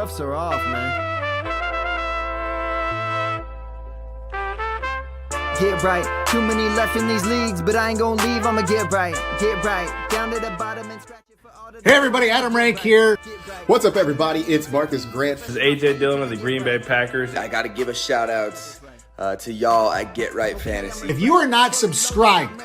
cuffs are off, man. Get right. Too many left in these leagues, but I ain't gonna leave. I'ma get right. Get right. Down to the bottom and scratch it for all the. Hey everybody, Adam Rank here. What's up, everybody? It's Marcus Grant. This is AJ Dillon of the Green Bay Packers. I got to give a shout out to y'all at Get Right Fantasy. If you are not subscribed,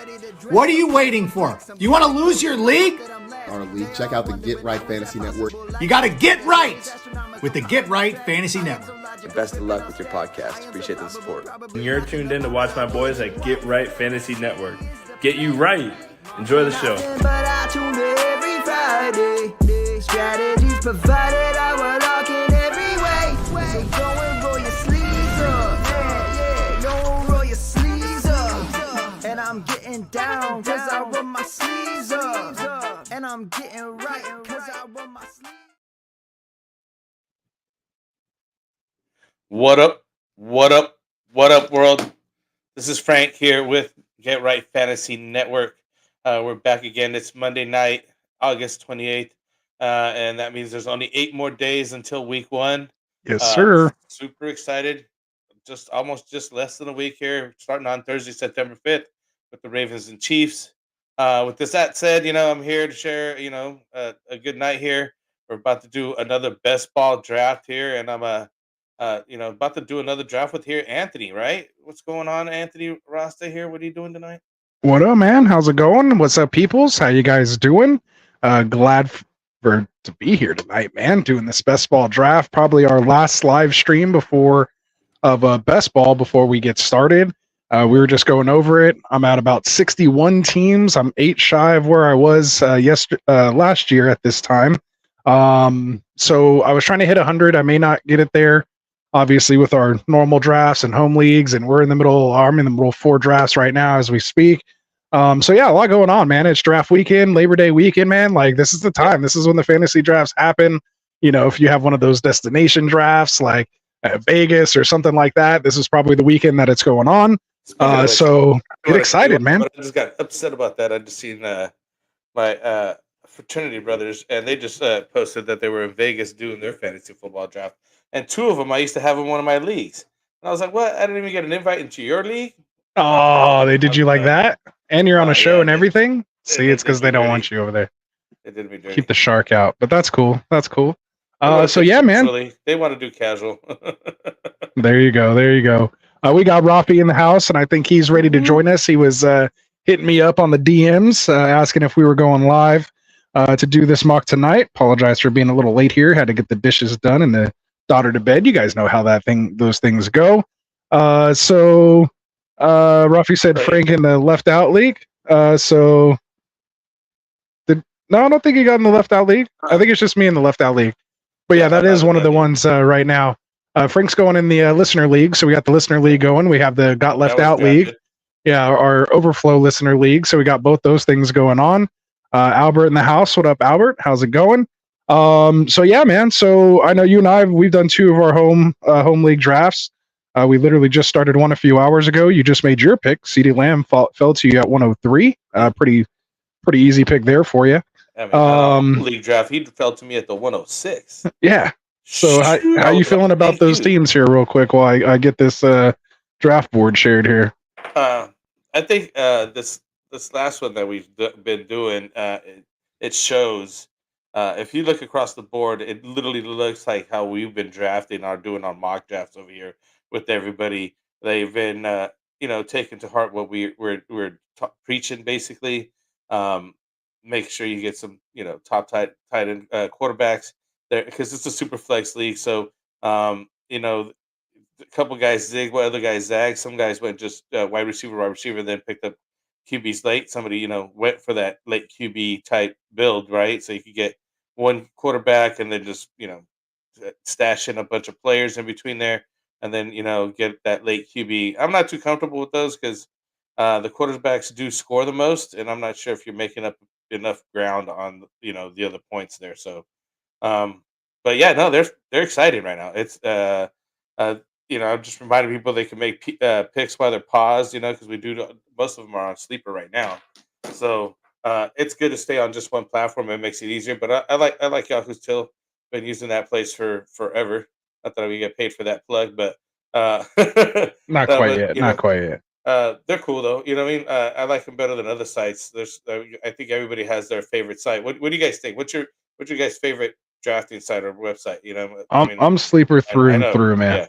what are you waiting for? You want to lose your league? Our league. Check out the Get Right Fantasy Network. You got to get right with the Get Right Fantasy Network. Best of luck with your podcast. Appreciate the support. And you're tuned in to watch my boys at Get Right Fantasy Network. Get you right. Enjoy the show. But I tune in every Friday. Strategies provided, I will lock in every way. So go and roll your sleeves up. Yeah, go roll your sleeves up. And I'm getting down, cause I roll my sleeves up. And I'm getting right, cause I roll my sleeves. What up? What up? What up, world? This is Frank here with Get Right Fantasy Network. We're back again. It's Monday night, August 28th. And that means there's only 8 more days until week 1. Yes, sir. Super excited. Just less than a week here, starting on Thursday, September 5th with the Ravens and Chiefs. With that said, I'm here to share, a good night here. We're about to do another best ball draft here, and I'm about to do another draft with here, Anthony, right? What's going on, Anthony Rasta here? What are you doing tonight? What up, man? How's it going? What's up, peoples? How you guys doing? Glad to be here tonight, man. Doing this best ball draft, probably our last live stream before best ball before we get started. We were just going over it. I'm at about 61 teams. I'm 8 shy of where I was last year at this time. So I was trying to hit 100. I may not get it there. Obviously, with our normal drafts and home leagues, and I'm in the middle of 4 drafts right now as we speak. So yeah, a lot going on, man. It's draft weekend, Labor Day weekend, man. Like, this is the time. This is when the fantasy drafts happen. If you have one of those destination drafts, like at Vegas or something like that, this is probably the weekend that it's going on. So get excited, man. I just got upset about that. I just seen my fraternity brothers, and they just posted that they were in Vegas doing their fantasy football draft. And 2 of them I used to have in one of my leagues. And I was like, what? I didn't even get an invite into your league? Oh, they did you like that? And you're on a show and everything? See, it's because they don't want you over there. It did me dirty. Keep the shark out. But that's cool. That's cool. So yeah, man. Really, they want to do casual. There you go. We got Rafi in the house, and I think he's ready to join us. He was hitting me up on the DMs, asking if we were going live to do this mock tonight. Apologize for being a little late here. Had to get the dishes done and the daughter to bed. You guys know how those things go. So Rafi said Frank in the left out league. No, I don't think he got in the left out league. I think it's just me in the left out league. But yeah, that is one of the ones right now. Frank's going in the listener league. So we got the listener league going. We have the got left out league. Yeah, our overflow listener league. So we got both those things going on. Albert in the house. What up, Albert? How's it going? So yeah, man. So I know you and we've done 2 of our home league drafts. We literally just started one a few hours ago. You just made your pick. CeeDee Lamb fell to you at 103. Pretty easy pick there for you. League draft, he fell to me at the 106. Yeah. So how you feeling about those teams here, real quick, while I get this draft board shared here? I think this last one that we've been doing, it shows. If you look across the board, it literally looks like how we've been drafting or doing our mock drafts over here with everybody. They've been, taking to heart what we're preaching, basically. Make sure you get some, top tight end quarterbacks there, because it's a super flex league. So, a couple guys zig, while other guys zag. Some guys went just wide receiver, then picked up QBs late. Somebody, went for that late QB type build, right? So you could get one quarterback and then just, stash in a bunch of players in between there, and then, get that late QB. I'm not too comfortable with those because the quarterbacks do score the most, and I'm not sure if you're making up enough ground on, the other points there. So, but yeah, no, they're excited right now. It's, I'm just reminding people they can make picks while they're paused, because most of them are on sleeper right now. So it's good to stay on just one platform. It makes it easier. But I like Yahoo still. been using that place for forever. Not that we get paid for that plug, but Not no, quite but yet. Not quite yet. they're cool though. You know what I mean? I like them better than other sites. I think everybody has their favorite site. What do you guys think? What's your guys' favorite drafting site or website? You know, I mean, I'm sleeper through I and know, through, man. yeah.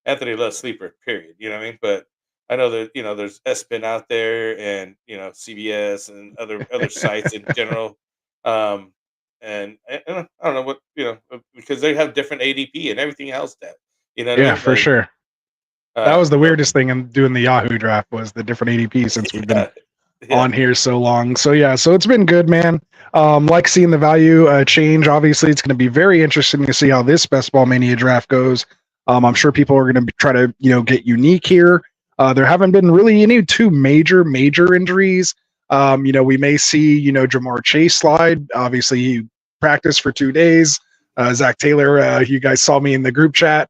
Anthony loves Sleeper, period. You know what I mean? But I know that there's Espin out there, and CBS and other sites in general. Um, and I don't know what because they have different ADP and everything else. That you know what I Yeah, mean? for Like, sure. That was the so weirdest thing in doing the Yahoo draft was the different ADP since we've been yeah, yeah, on here so long. So yeah, so it's been good, man. Like seeing the value change. Obviously, it's going to be very interesting to see how this Best Ball Mania draft goes. I'm sure people are going to try to get unique here. There haven't been really any two major injuries. We may see Jamar Chase slide. Obviously, he practiced for 2 days. Zach Taylor, you guys saw me in the group chat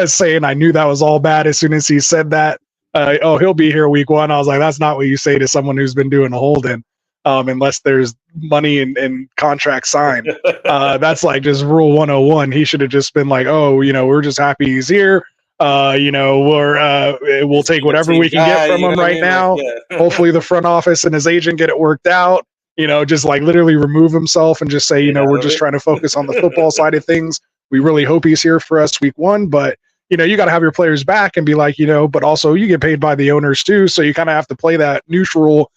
saying I knew that was all bad as soon as he said that. He'll be here week 1. I was like, that's not what you say to someone who's been doing a hold-in, unless there's money and contract signed. That's like just rule 101. He should have just been like, oh, we're just happy he's here. We'll he's a take good whatever team we can guy. get from You know him what I right mean? Like, now. yeah, Hopefully the front office and his agent get it worked out. Just like literally remove himself and just say, get out we're of just it. trying to focus on the football side of things. We really hope he's here for us week 1, but you got to have your players back and be like, but also you get paid by the owners too. So you kind of have to play that neutral,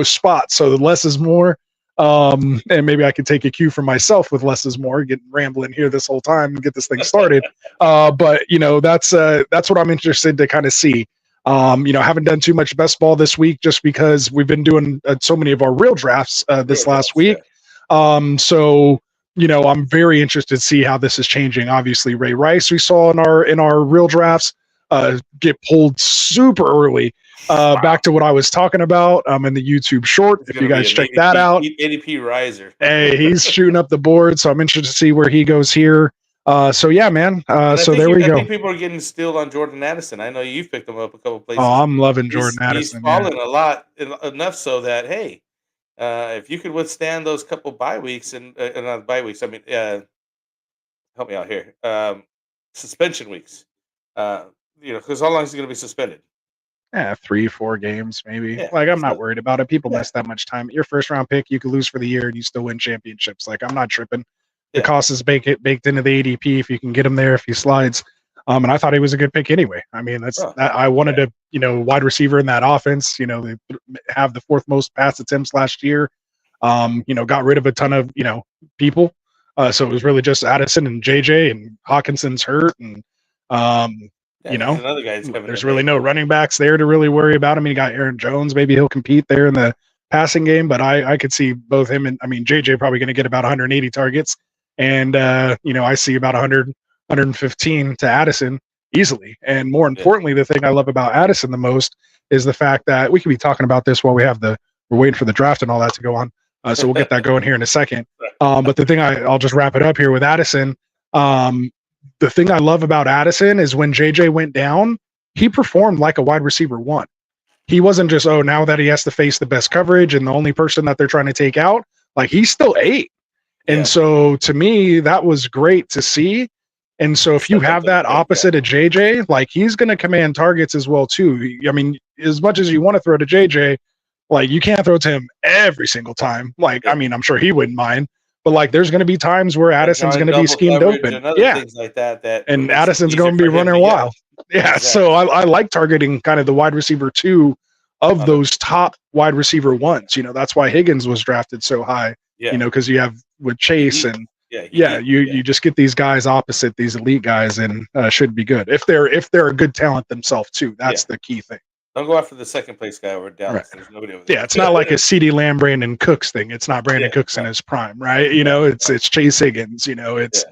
spot. So the less is more. And maybe I could take a cue from myself with less is more, getting rambling here this whole time and get this thing started. But that's what I'm interested to kind of see. Haven't done too much best ball this week just because we've been doing so many of our real drafts this Real last drafts, week. yeah. So I'm very interested to see how this is changing. Obviously, Ray Rice we saw in our real drafts get pulled super early. Back to what I was talking about in the YouTube short. He's If you gonna be guys an check that out, ADP riser. hey, he's shooting up the board. So I'm interested to see where he goes here. So yeah, man. And So there we I go. think people are getting still on Jordan Addison. I know you've picked him up a couple Oh, places. I'm loving Jordan He's Addison. Yeah. fallen a lot enough so that hey, if you could withstand those couple bye weeks and not bye weeks, I mean, help me out here. Suspension weeks. Because how long is he going to be suspended? Yeah, 3-4 games maybe. Yeah. Like I'm So, not worried about it. People yeah. miss that much time. Your first round pick, you could lose for the year and you still win championships. Like I'm not tripping. The Yeah. cost is baked into the ADP if you can get him there if he slides. And I thought he was a good pick anyway. I mean, I wanted to, wide receiver in that offense. They have the 4th most pass attempts last year. Got rid of a ton of people. So it was really just Addison and JJ and Hawkinson's hurt and There's another guy that's coming there's in really there. no running backs there to really worry about. I mean, you got Aaron Jones. Maybe he'll compete there in the passing game, but I could see both him and JJ probably going to get about 180 targets. And, I see about 100, 115 to Addison easily. And more importantly, the thing I love about Addison the most is the fact that we could be talking about this while we're waiting for the draft and all that to go on. So we'll get that going here in a second. But the thing I'll just wrap it up here with Addison. The thing I love about Addison is when JJ went down, he performed like a wide receiver 1. He wasn't just, now that he has to face the best coverage and the only person that they're trying to take out, like he's still 8. And so to me, that was great to see. And so if you have that opposite of JJ, like he's going to command targets as well too. I mean, as much as you want to throw to JJ, like you can't throw to him every single time. Like, I mean, I'm sure he wouldn't mind, but like there's going to be times where Addison's going to be schemed open. And other things like that. And Addison's going to be running wild. Yeah. Exactly. So I like targeting kind of the wide receiver 2 of those top wide receiver 1s. That's why Higgins was drafted so high, because you have with Chase and you just get these guys opposite these elite guys and should be good. If they're a good talent themselves too, that's the key thing. Don't go after the second place guy over Dallas. Right. There's nobody over there. Yeah, it's not like a CeeDee Lamb, Brandon Cooks thing. It's not Brandon Cooks in his prime, right? It's Chase Higgins. It's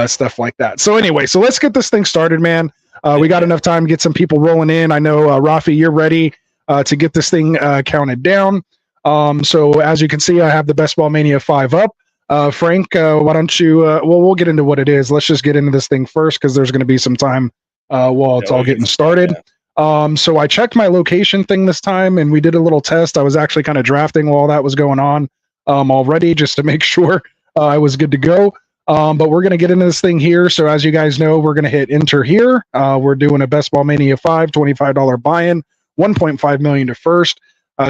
stuff like that. So anyway, so let's get this thing started, man. We got enough time to get some people rolling in. I know Rafi, you're ready to get this thing counted down. So as you can see, I have the Best Ball Mania 5 up. Frank, why don't you? We'll get into what it is. Let's just get into this thing first because there's going to be some time while it's all getting started. So I checked my location thing this time and we did a little test. I was actually kind of drafting while that was going on already just to make sure I was good to go. But we're going to get into this thing here. So as you guys know, we're going to hit enter here. We're doing a Best Ball Mania 5, $25 buy-in, 1.5 million to first.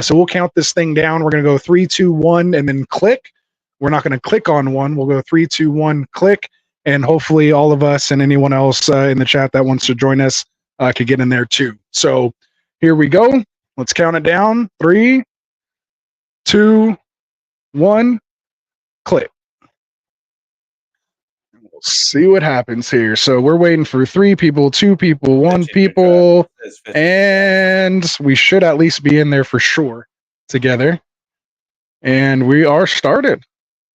So we'll count this thing down. We're going to go 3, 2, 1, and then click. We're not going to click on one. We'll go 3, 2, 1, click. And hopefully all of us and anyone else in the chat that wants to join us could get in there too. So here we go. Let's count it down. 3, 2, 1, click. We'll see what happens here. So we're waiting for 3 people, 2 people, 1 people, and we should at least be in there for sure together. And we are started.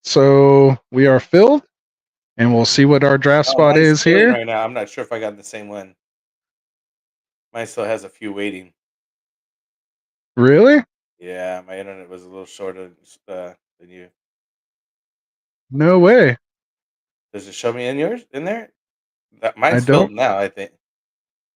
So we are filled, and we'll see what our draft spot is here. Right now, I'm not sure if I got the same one. Mine still has a few waiting. Really? Yeah, my internet was a little shorter than you. No way. Does it show me in yours in there? Mine's I don't. filled now, I think.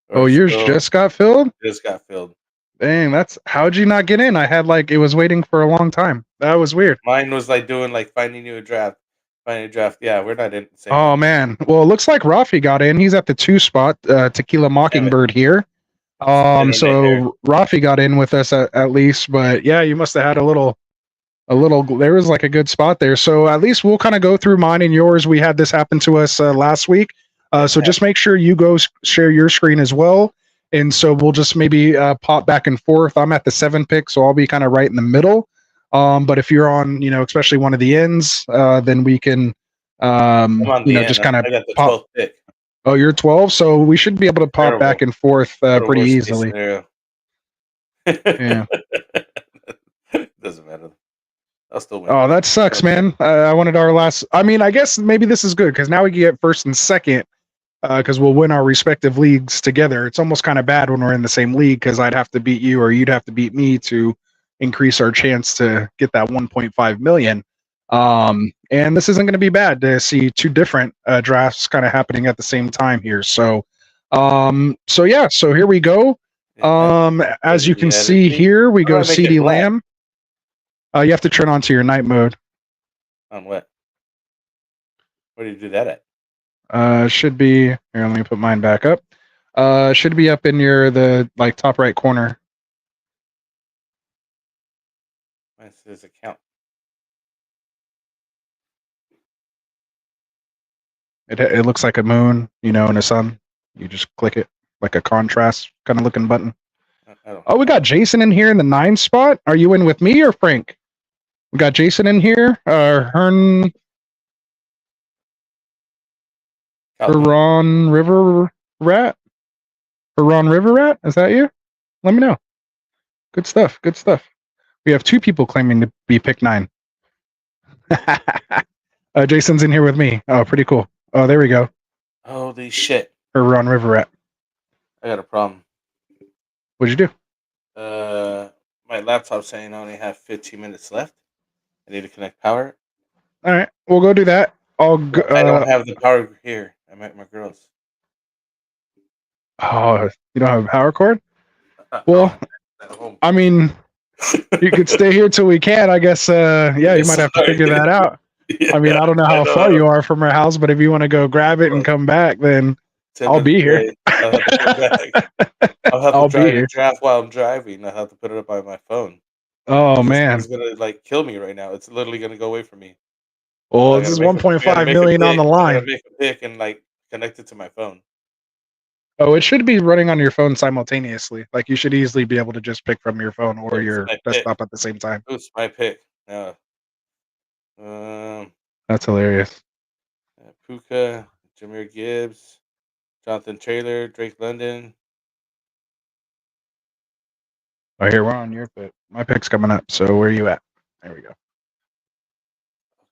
Oh, yours just got filled? Just got filled. Dang, how'd you not get in? I had it was waiting for a long time. That was weird. Mine was doing finding you a draft. Finding a draft. Yeah, we're not in the same. Oh man. Well, it looks like Rafi got in. He's at the 2 spot, Tequila Mockingbird here. So Rafi got in with us at least, but yeah, you must have had a little there was a good spot there. So at least we'll kind of go through mine and yours. We had this happen to us last week. So just make sure you go share your screen as well. And so we'll just maybe pop back and forth. I'm at the 7 pick, so I'll be kind of right in the middle. But if you're on, especially one of the ends, then we can, just kind of pop. 12th pick. Oh, you're 12, so we should be able to pop back and forth pretty easily. Yeah. Doesn't matter. I'll still win. Oh, that sucks, man. I wanted our last. I mean, I guess maybe this is good because now we can get first and second because we'll win our respective leagues together. It's almost kind of bad when we're in the same league because I'd have to beat you or you'd have to beat me to increase our chance to get that 1.5 million. And this isn't going to be bad to see 2 different drafts kind of happening at the same time here. So yeah, so here we go. As you can see here, we go CD Lamb. You have to turn on to your night mode. On what? Where do you do that at? Should be here. Let me put mine back up. Should be up in the top right corner. Mine says account. It looks like a moon, and a sun. You just click it like a contrast kind of looking button. Oh, we got Jason in here in the 9 spot. Are you in with me or Frank? We got Jason in here. Hearn River Rat. Huron River Rat. Is that you? Let me know. Good stuff. Good stuff. We have 2 people claiming to be pick 9. Jason's in here with me. Oh, pretty cool. Oh, there we go. Holy shit. Huron River Rat. I got a problem. What'd you do? My laptop's saying I only have 15 minutes left. I need to connect power. All right, we'll go do that. I'll go. I don't have the power here. I'm at my girl's. Oh, you don't have a power cord? Well, I mean, you could stay here till we can. I guess. Yeah, you might have to figure that out. Yeah, I mean, I don't know how far you are from our house, but if you want to go grab it and come back, then I'll be here. I'll have to try to draft while I'm driving. I'll have to put it up on my phone. Oh man, it's gonna kill me right now. It's literally gonna go away from me. Well, this is 1.5 million on the line. I make a pick and connect it to my phone. Oh, it should be running on your phone simultaneously. You should easily be able to just pick from your phone or your desktop at the same time. It's my pick. Yeah. That's hilarious. Puka, Jameer Gibbs, Jonathan Taylor, Drake London. Oh, here we're on your pick. My pick's coming up. So where are you at? There we go.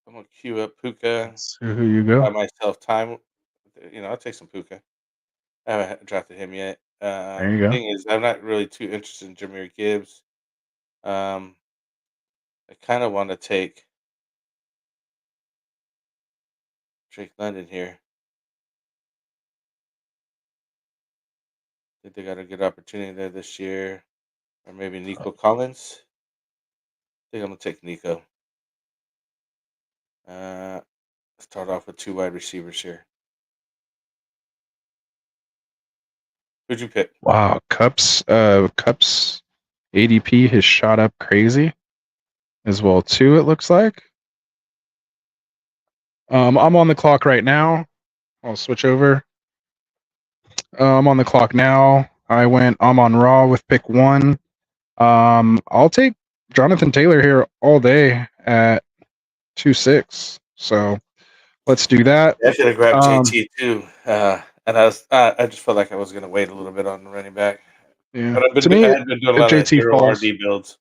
I'm gonna queue up Puka. So who you go? By myself time. I'll take some Puka. I haven't drafted him yet. There you go. The thing is, I'm not really too interested in Jameer Gibbs. I kind of want to take Drake London here. I think they got a good opportunity there this year. Or maybe Nico Collins. I think I'm going to take Nico. start off with 2 wide receivers here. Who'd you pick? Wow, Cups ADP has shot up crazy as well too. It looks like. I'm on the clock right now. I'll switch over. I'm on the clock now. I'm on Raw with pick 1. I'll take Jonathan Taylor here all day at 2.6. So let's do that. I should have grabbed JT too. And I just felt like I was going to wait a little bit on the running back. Yeah. But To me, I had been doing a if lot of JT hero falls, RD builds.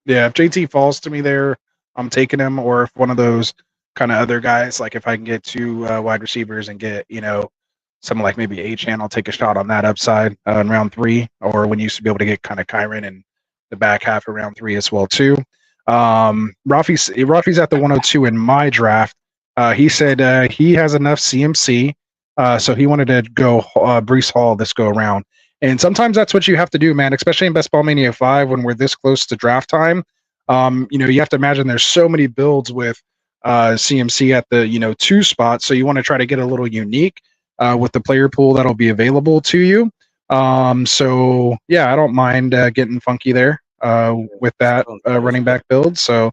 yeah, if JT falls to me there, I'm taking him. Or if one of those kind of other guys, like if I can get 2 wide receivers and get, someone like maybe A-Chan, I'll take a shot on that upside in round 3. Or when you used to be able to get kind of Kyron in the back half of round 3 as well too. Rafi's at the 102 in my draft. He said he has enough CMC, so he wanted to go Brees Hall this go around. And sometimes that's what you have to do, man, especially in Ball Mania 5 when we're this close to draft time. You have to imagine there's so many builds with CMC at the 2 spot, so you want to try to get a little unique with the player pool that'll be available to you. So yeah, I don't mind getting funky there with that running back build. So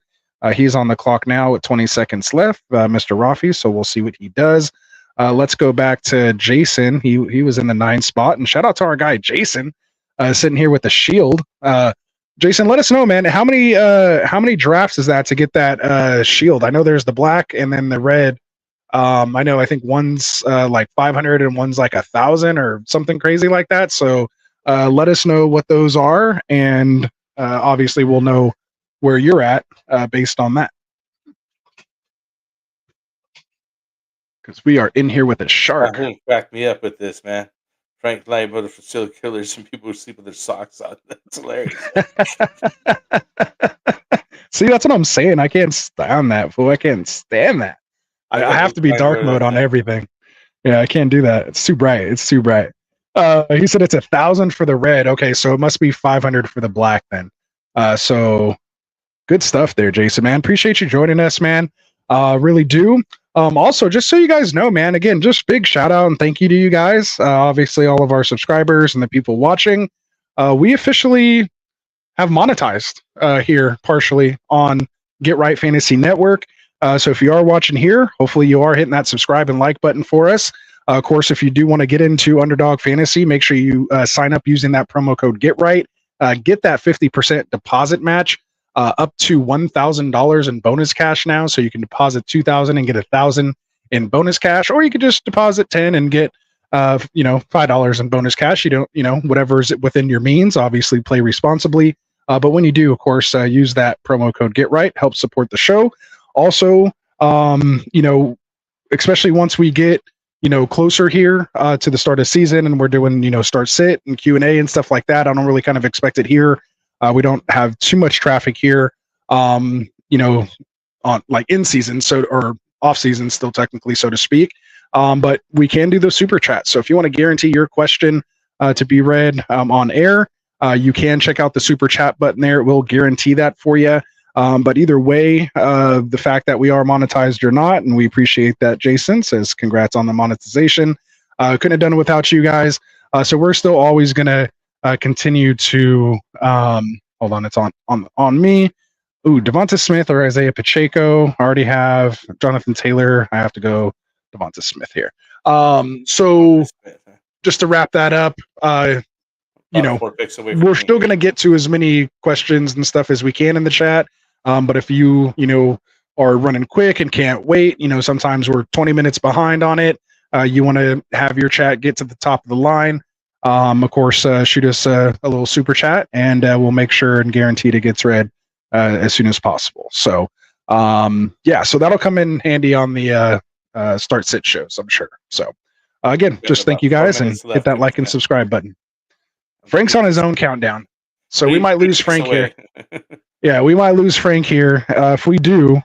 he's on the clock now with 20 seconds left, Mr. Rafi. So we'll see what he does. Let's go back to Jason. He was in the 9 spot, and shout out to our guy Jason, sitting here with the shield. Jason, let us know, man. How many drafts is that to get that shield? I know there's the black and then the red. I think one's like 500 and one's like 1,000 or something crazy like that. So let us know what those are, and obviously we'll know where you're at based on that. Because we are in here with a shark. He cracked me up with this, man. Frank liability for serial killers and people who sleep with their socks on. That's hilarious. See, that's what I'm saying. I can't stand that, fool. I can't stand that. I have to be dark mode on everything. Yeah, I can't do that. It's too bright. He said it's 1,000 for the red. Okay, so it must be 500 for the black then. So good stuff there, Jason, man. Appreciate you joining us, man. Really do. Also, just so you guys know, man, again, just big shout out and thank you to you guys. Obviously, all of our subscribers and the people watching. We officially have monetized here partially on Get Right Fantasy Network. So if you are watching here, hopefully you are hitting that subscribe and like button for us. Of course, if you do want to get into Underdog Fantasy, make sure you sign up using that promo code Get Right. Get that 50% deposit match. Up to $1,000 in bonus cash now, so you can deposit $2,000 and get $1,000 in bonus cash, or you could just deposit $10 and get $5 in bonus cash. You don't, whatever is within your means. Obviously, play responsibly. But when you do, of course, use that promo code Get Right. Help support the show. Also, especially once we get closer here to the start of season, and we're doing start sit and Q&A and stuff like that. I don't really kind of expect it here. We don't have too much traffic here, on like in season, or off season still technically, so to speak. But we can do the super chat. So if you want to guarantee your question to be read on air, you can check out the super chat button there. It will guarantee that for you. But either way, the fact that we are monetized or not, and we appreciate that, Jason says congrats on the monetization. Couldn't have done it without you guys. So we're still always going to continue to hold on, it's on me. Ooh, Devonta Smith or Isaiah Pacheco. I already have Jonathan Taylor. I have to go Devonta Smith here. So just to wrap that up, we're still going to get to as many questions and stuff as we can in the chat. But if you are running quick and can't wait, sometimes we're 20 minutes behind on it. You want to have your chat get to the top of the line. Of course, shoot us a little super chat, and we'll make sure and guarantee it gets read as soon as possible. So, so that'll come in handy on the start sit shows, I'm sure. So, again, just thank you guys and hit that like and subscribe button. Frank's on his own countdown, so we might lose Frank here. Yeah, we might lose Frank here. If we do,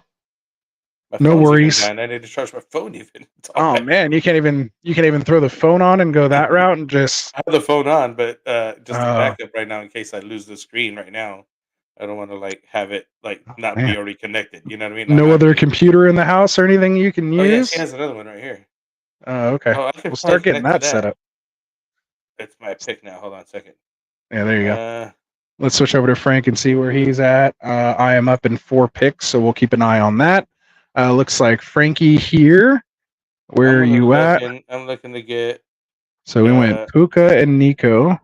no worries. I need to charge my phone even. Oh man, you can't even throw the phone on and go that route and just. I have the phone on, but just the backup right now in case I lose the screen right now. I don't want to like have it like not be Man. already connected. You know what I mean? No Not other be. computer in the house or anything you can Oh yeah, she use? has another one right here. Oh, okay. Oh, I can We'll probably start getting connect to that set that. up. It's my pick now. Hold on a second. Yeah, there you go. Uh, Let's switch over to Frank and see where he's at. I am up in 4 picks, so we'll keep an eye on that. Looks like Frankie here. Where I'm are gonna you look at? and I'm looking to get. So we went Puka and Nico.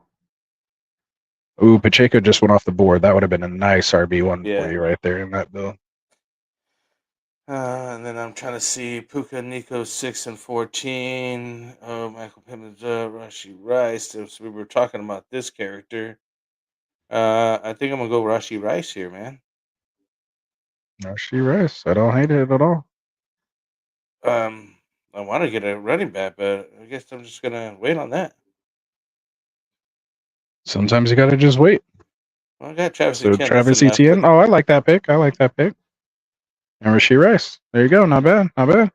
Ooh, Pacheco just went off the board. That would have been a nice RB1 for Yeah. you right there in that build. And then I'm trying to see Puka Nico 6 and 14. Oh, Michael Pittman's Rashi Rice. So we were talking about this character. I think I'm gonna go Rashi Rice here, man. No, she rice. I don't hate it at all. I want to get a running back, but I guess I'm just gonna wait on that. Sometimes you got to just wait. Well, I got Travis So Etienne. That's Travis enough. Etienne. Oh, I like that pick. I like that pick. And Rasheed Rice. There you go. Not bad. Not bad.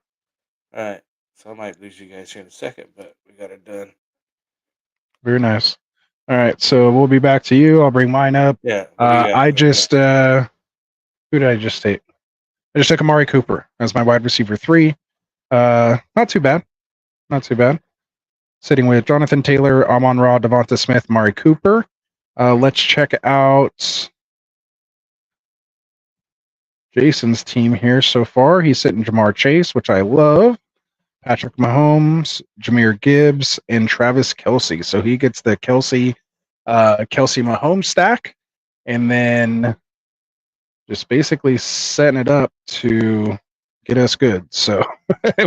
All right. So I might lose you guys here in a second, but we got it done. Very nice. All right. So we'll be back to you. I'll bring mine up. Yeah. What do you got? I just who did I just take? I just took Amari Cooper as my wide receiver 3. Not too bad. Not too bad. Sitting with Jonathan Taylor, Amon-Ra, Devonta Smith, Amari Cooper. Let's check out Jason's team here so far. He's sitting Jamar Chase, which I love. Patrick Mahomes, Jahmyr Gibbs, and Travis Kelce. So he gets the Kelce Mahomes stack, and then just basically setting it up to get us good. So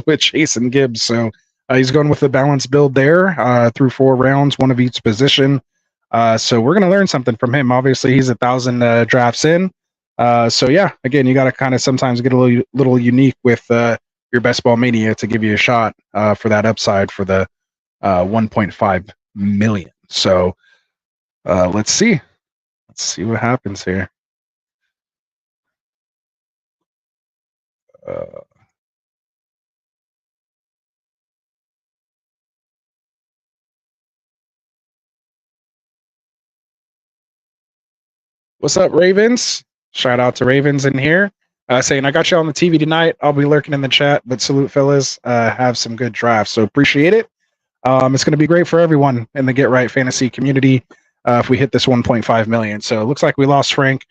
with Chase and Gibbs. So he's going with the balanced build there through 4 rounds, one of each position. So we're going to learn something from him. Obviously, he's 1,000 drafts in. So yeah, again, you got to kind of sometimes get a little unique with your best ball mania to give you a shot for that upside for the 1.5 million. So let's see what happens here. What's up, Ravens? Shout out to Ravens in here. Saying I got you on the TV tonight. I'll be lurking in the chat, but salute, fellas. Have some good drafts, so appreciate it. It's going to be great for everyone in the Get Right Fantasy community if we hit this 1.5 million. So it looks like we lost Frank.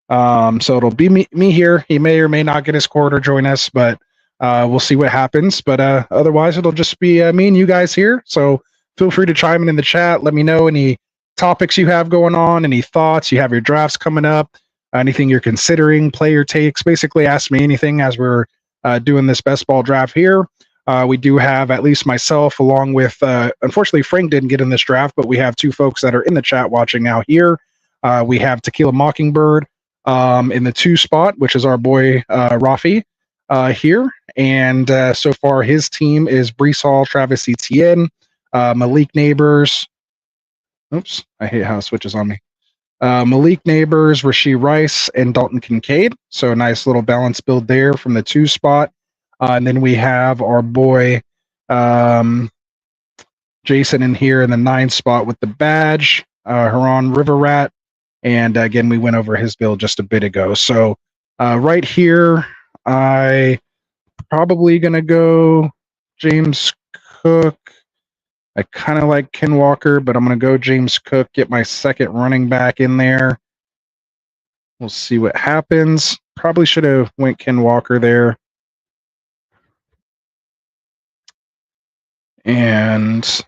So it'll be me here. He may or may not get his quarter join us, but we'll see what happens. But otherwise, it'll just be me and you guys here. So feel free to chime in the chat. Let me know any topics you have going on, any thoughts. You have your drafts coming up, anything you're considering, player takes. Basically, ask me anything as we're doing this best ball draft here. We do have at least myself, along with, unfortunately, Frank didn't get in this draft, but we have 2 folks that are in the chat watching now here. We have Tequila Mockingbird in the 2 spot, which is our boy Rafi here. And so far, his team is Brees Hall, Travis Etienne, Malik Neighbors. Oops, I hate how it switches on me. Malik Neighbors, Rasheed Rice, and Dalton Kincaid. So a nice little balance build there from the 2 spot. And then we have our boy Jason in here in the 9 spot with the badge, Haran River Rat. And again, we went over his build just a bit ago. So right here, I probably going to go James Cook. I kind of like Ken Walker, but I'm going to go James Cook, get my second running back in there. We'll see what happens. Probably should have went Ken Walker there. And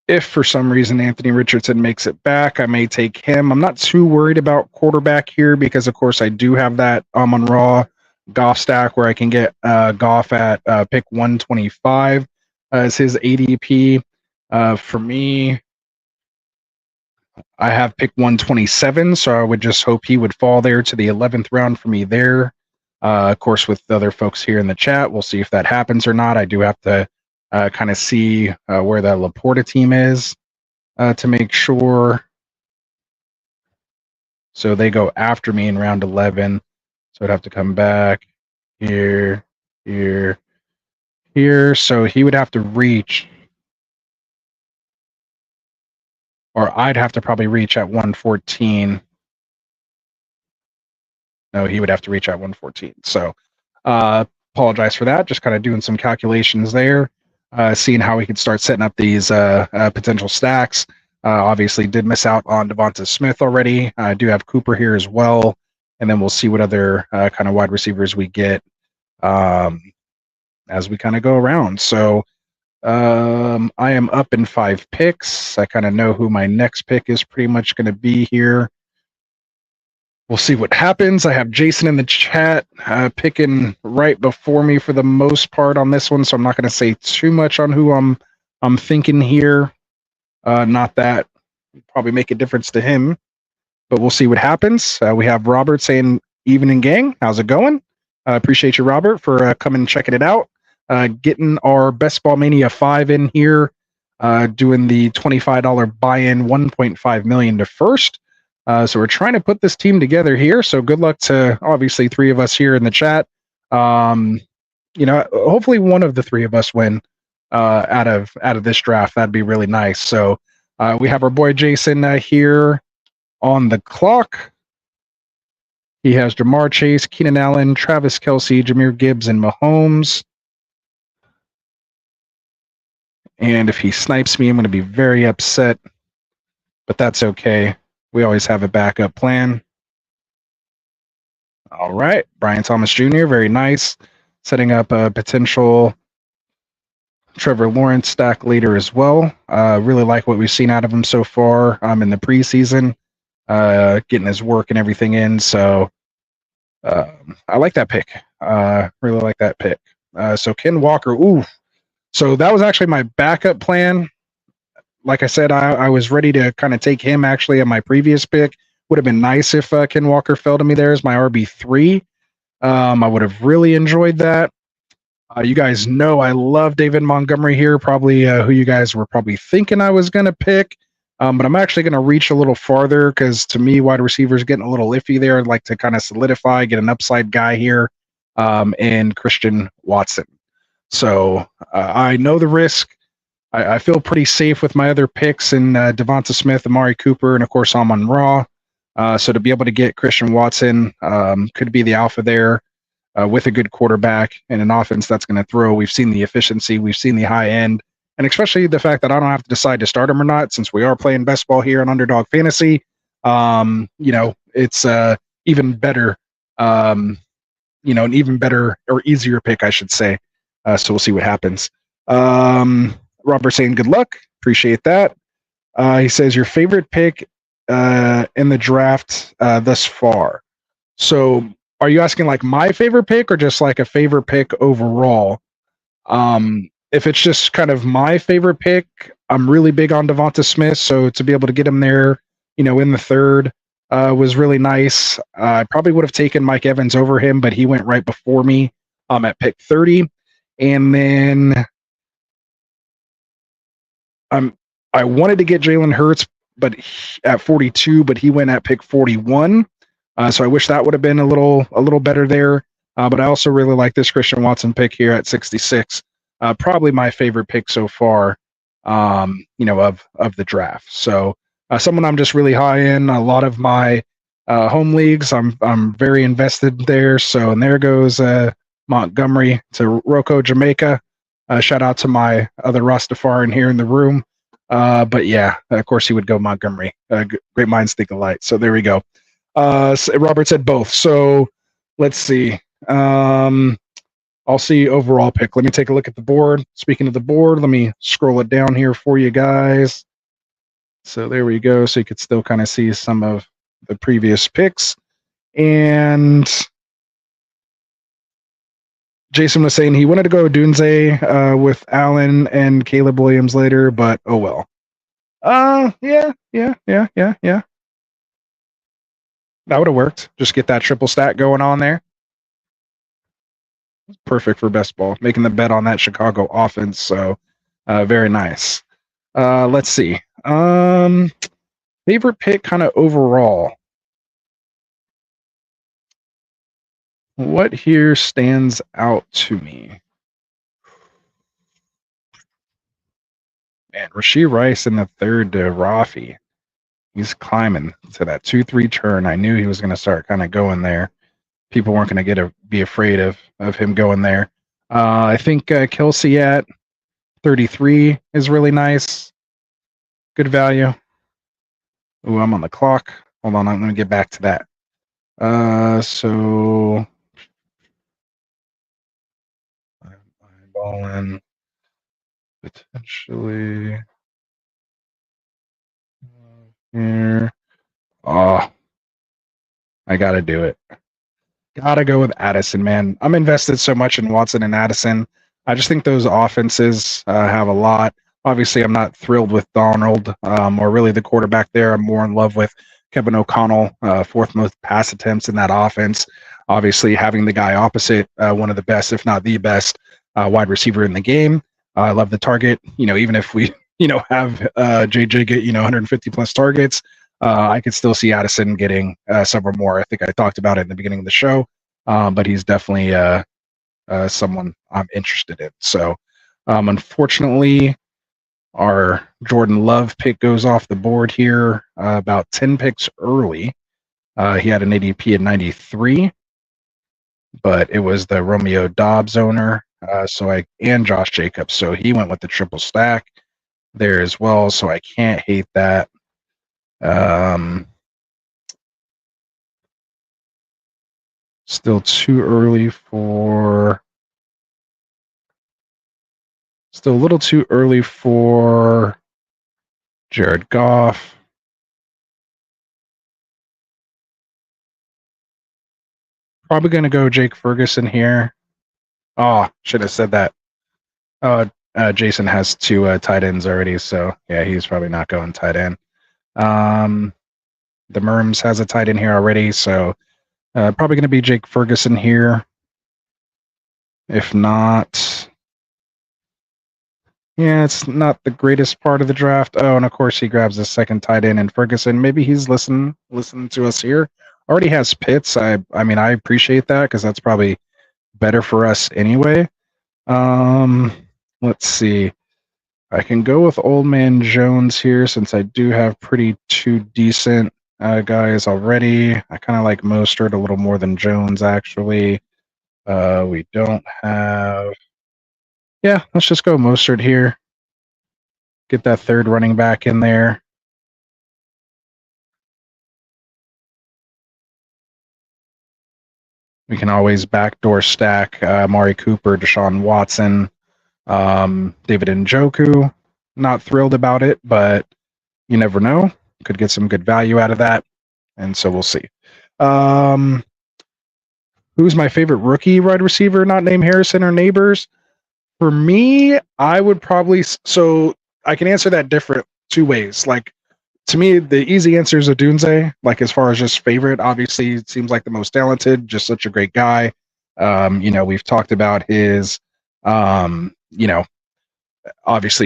if for some reason Anthony Richardson makes it back, I may take him. I'm not too worried about quarterback here because, of course, I do have that Amon-Ra Goff stack where I can get Goff at pick 125 as his ADP. For me, I have pick 127, so I would just hope he would fall there to the 11th round for me there. Of course, with the other folks here in the chat, we'll see if that happens or not. I do have to kind of see where that Laporta team is to make sure. So they go after me in round 11. So I'd have to come back here, here, here. So he would have to reach or I'd have to probably reach at 114. No, he would have to reach at 114. So apologize for that. Just kind of doing some calculations there, seeing how we could start setting up these potential stacks. Obviously, did miss out on Devonta Smith already. I do have Cooper here as well, and then we'll see what other kind of wide receivers we get as we kind of go around. So I am up in 5 picks. I kind of know who my next pick is pretty much going to be here. We'll see what happens. I have Jason in the chat picking right before me for the most part on this one, so I'm not going to say too much on who I'm thinking here. Not that it'd probably make a difference to him, but we'll see what happens. We have Robert saying, "Evening, gang. How's it going?" Appreciate you, Robert, for coming and checking it out. Getting our Best Ball Mania 5 in here, doing the $25 buy-in, $1.5 million to first. So we're trying to put this team together here. So good luck to obviously 3 of us here in the chat. Hopefully one of the 3 of us win out of this draft. That'd be really nice. So we have our boy Jason here on the clock. He has Jamar Chase, Keenan Allen, Travis Kelce, Jahmyr Gibbs, and Mahomes. And if he snipes me, I'm going to be very upset, but that's okay. We always have a backup plan. All right, Brian Thomas Jr., very nice. Setting up a potential Trevor Lawrence stack later as well. Really like what we've seen out of him so far in the preseason, getting his work and everything in. So I like that pick. Really like that pick. So Ken Walker, ooh. So that was actually my backup plan. Like I said, I was ready to kind of take him actually on my previous pick. Would have been nice if Ken Walker fell to me there as my RB3. I would have really enjoyed that. You guys know I love David Montgomery here, probably who you guys were probably thinking I was going to pick. But I'm actually going to reach a little farther because to me, wide receivers getting a little iffy there. I'd like to kind of solidify, get an upside guy here, and Christian Watson. So I know the risk. I feel pretty safe with my other picks in Devonta Smith, Amari Cooper, and of course Amon-Ra. So to be able to get Christian Watson could be the alpha there with a good quarterback and an offense that's going to throw. We've seen the efficiency. We've seen the high end. And especially the fact that I don't have to decide to start him or not, since we are playing best ball here on Underdog Fantasy. It's even better, an even better or easier pick, I should say. So we'll see what happens. Robert saying good luck. Appreciate that. He says your favorite pick in the draft thus far. So are you asking like my favorite pick or just like a favorite pick overall? If it's just kind of my favorite pick, I'm really big on Devonta Smith. So to be able to get him there, in the third was really nice. I probably would have taken Mike Evans over him, but he went right before me at pick 30. And then I wanted to get Jalen Hurts, but at 42, but he went at pick 41. So I wish that would have been a little better there. But I also really like this Christian Watson pick here at 66. Probably my favorite pick so far, of the draft. So someone I'm just really high in. A lot of my home leagues, I'm very invested there. So and there goes Montgomery to Rocco, Jamaica. Shout out to my other Rastafarian here in the room. But yeah, of course he would go Montgomery. Great minds think alike. So there we go. Robert said both. So let's see. I'll see overall pick. Let me take a look at the board. Speaking of the board, let me scroll it down here for you guys. So there we go. So you could still kind of see some of the previous picks. And Jason was saying he wanted to go Dunze with Allen and Caleb Williams later, but oh well. Yeah. That would have worked. Just get that triple stack going on there. Perfect for best ball. Making the bet on that Chicago offense. So very nice. Let's see. Favorite pick kind of overall. What here stands out to me? Man, Rashee Rice in the third to Rafi. He's climbing to that 2-3 turn. I knew he was going to start kind of going there. People weren't going to be afraid of him going there. I think Kelsey at 33 is really nice. Good value. Ooh, I'm on the clock. Hold on, I'm going to get back to that. So I'm eyeballing potentially here. Oh, I got to do it. Gotta go with Addison, man. I'm invested so much in Watson and Addison. I just think those offenses have a lot. Obviously, I'm not thrilled with Donald or really the quarterback there. I'm more in love with Kevin O'Connell, fourth most pass attempts in that offense. Obviously, having the guy opposite, one of the best, if not the best, wide receiver in the game. I love the target. Even if we, have JJ get 150 plus targets, I could still see Addison getting several more. I think I talked about it in the beginning of the show, but he's definitely someone I'm interested in. So, unfortunately, our Jordan Love pick goes off the board here about 10 picks early. He had an ADP at 93, but it was the Romeo Dobbs owner, and Josh Jacobs. So he went with the triple stack there as well. So I can't hate that. Still a little too early for Jared Goff. Probably going to go Jake Ferguson here. Oh, should have said that. Jason has 2 tight ends already, so yeah, he's probably not going tight end. The Merms has a tight end here already, so probably going to be Jake Ferguson here. If not, yeah, it's not the greatest part of the draft. Oh, and of course he grabs the second tight end in Ferguson. Maybe he's listening to us here. Already has Pitts. I mean, I appreciate that because that's probably better for us anyway. Let's see. I can go with Old Man Jones here since I do have two decent guys already. I kind of like Mostert a little more than Jones, actually. We don't have... Yeah, let's just go Mostert here. Get that third running back in there. We can always backdoor stack Amari Cooper, Deshaun Watson, David Njoku. Not thrilled about it, but you never know. Could get some good value out of that, and so we'll see. Who's my favorite rookie wide receiver, not named Harrison or Neighbors? For me, I would probably... So I can answer that different 2 ways. Like, to me, the easy answer is Odunze. Like, as far as just favorite, obviously, it seems like the most talented, just such a great guy. We've talked about his, obviously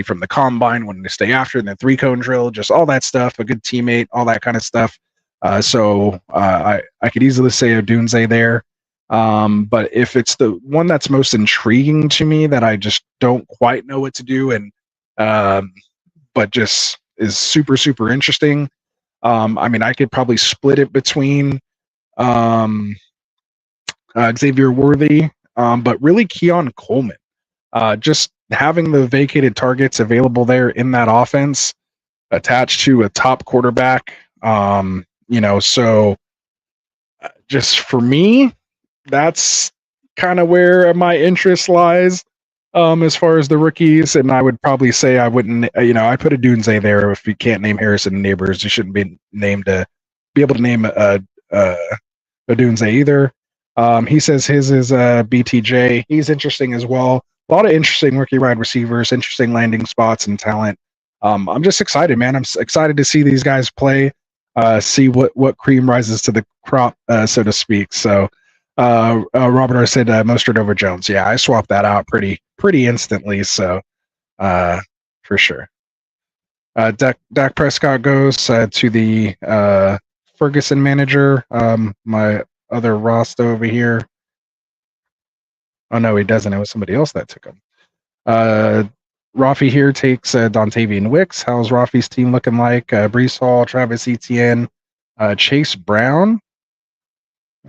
from the combine, wanting to stay after, and the 3-cone drill, just all that stuff, a good teammate, all that kind of stuff. So I could easily say Odunze there. But if it's the one that's most intriguing to me that I just don't quite know what to do, and but just is super, super interesting. I mean, I could probably split it between Xavier Worthy, but really Keon Coleman. Just having the vacated targets available there in that offense attached to a top quarterback, so just for me, that's kind of where my interest lies as far as the rookies. And I would probably say I wouldn't, I put a Dunze there. If you can't name Harrison and Neighbors, you shouldn't be named to be able to name a Dunze either. He says his is BTJ. He's interesting as well. A lot of interesting rookie wide receivers, interesting landing spots and talent. I'm just excited, man. I'm excited to see these guys play, see what cream rises to the crop, so to speak. So Robert R said Mostert over Jones. Yeah, I swapped that out pretty instantly. So for sure. Dak Prescott goes to the Ferguson manager. My other Rasta over here. Oh no, he doesn't. It was somebody else that took him. Rafi here takes Dontavian Wicks. How's Rafi's team looking like? Brees Hall, Travis Etienne, Chase Brown.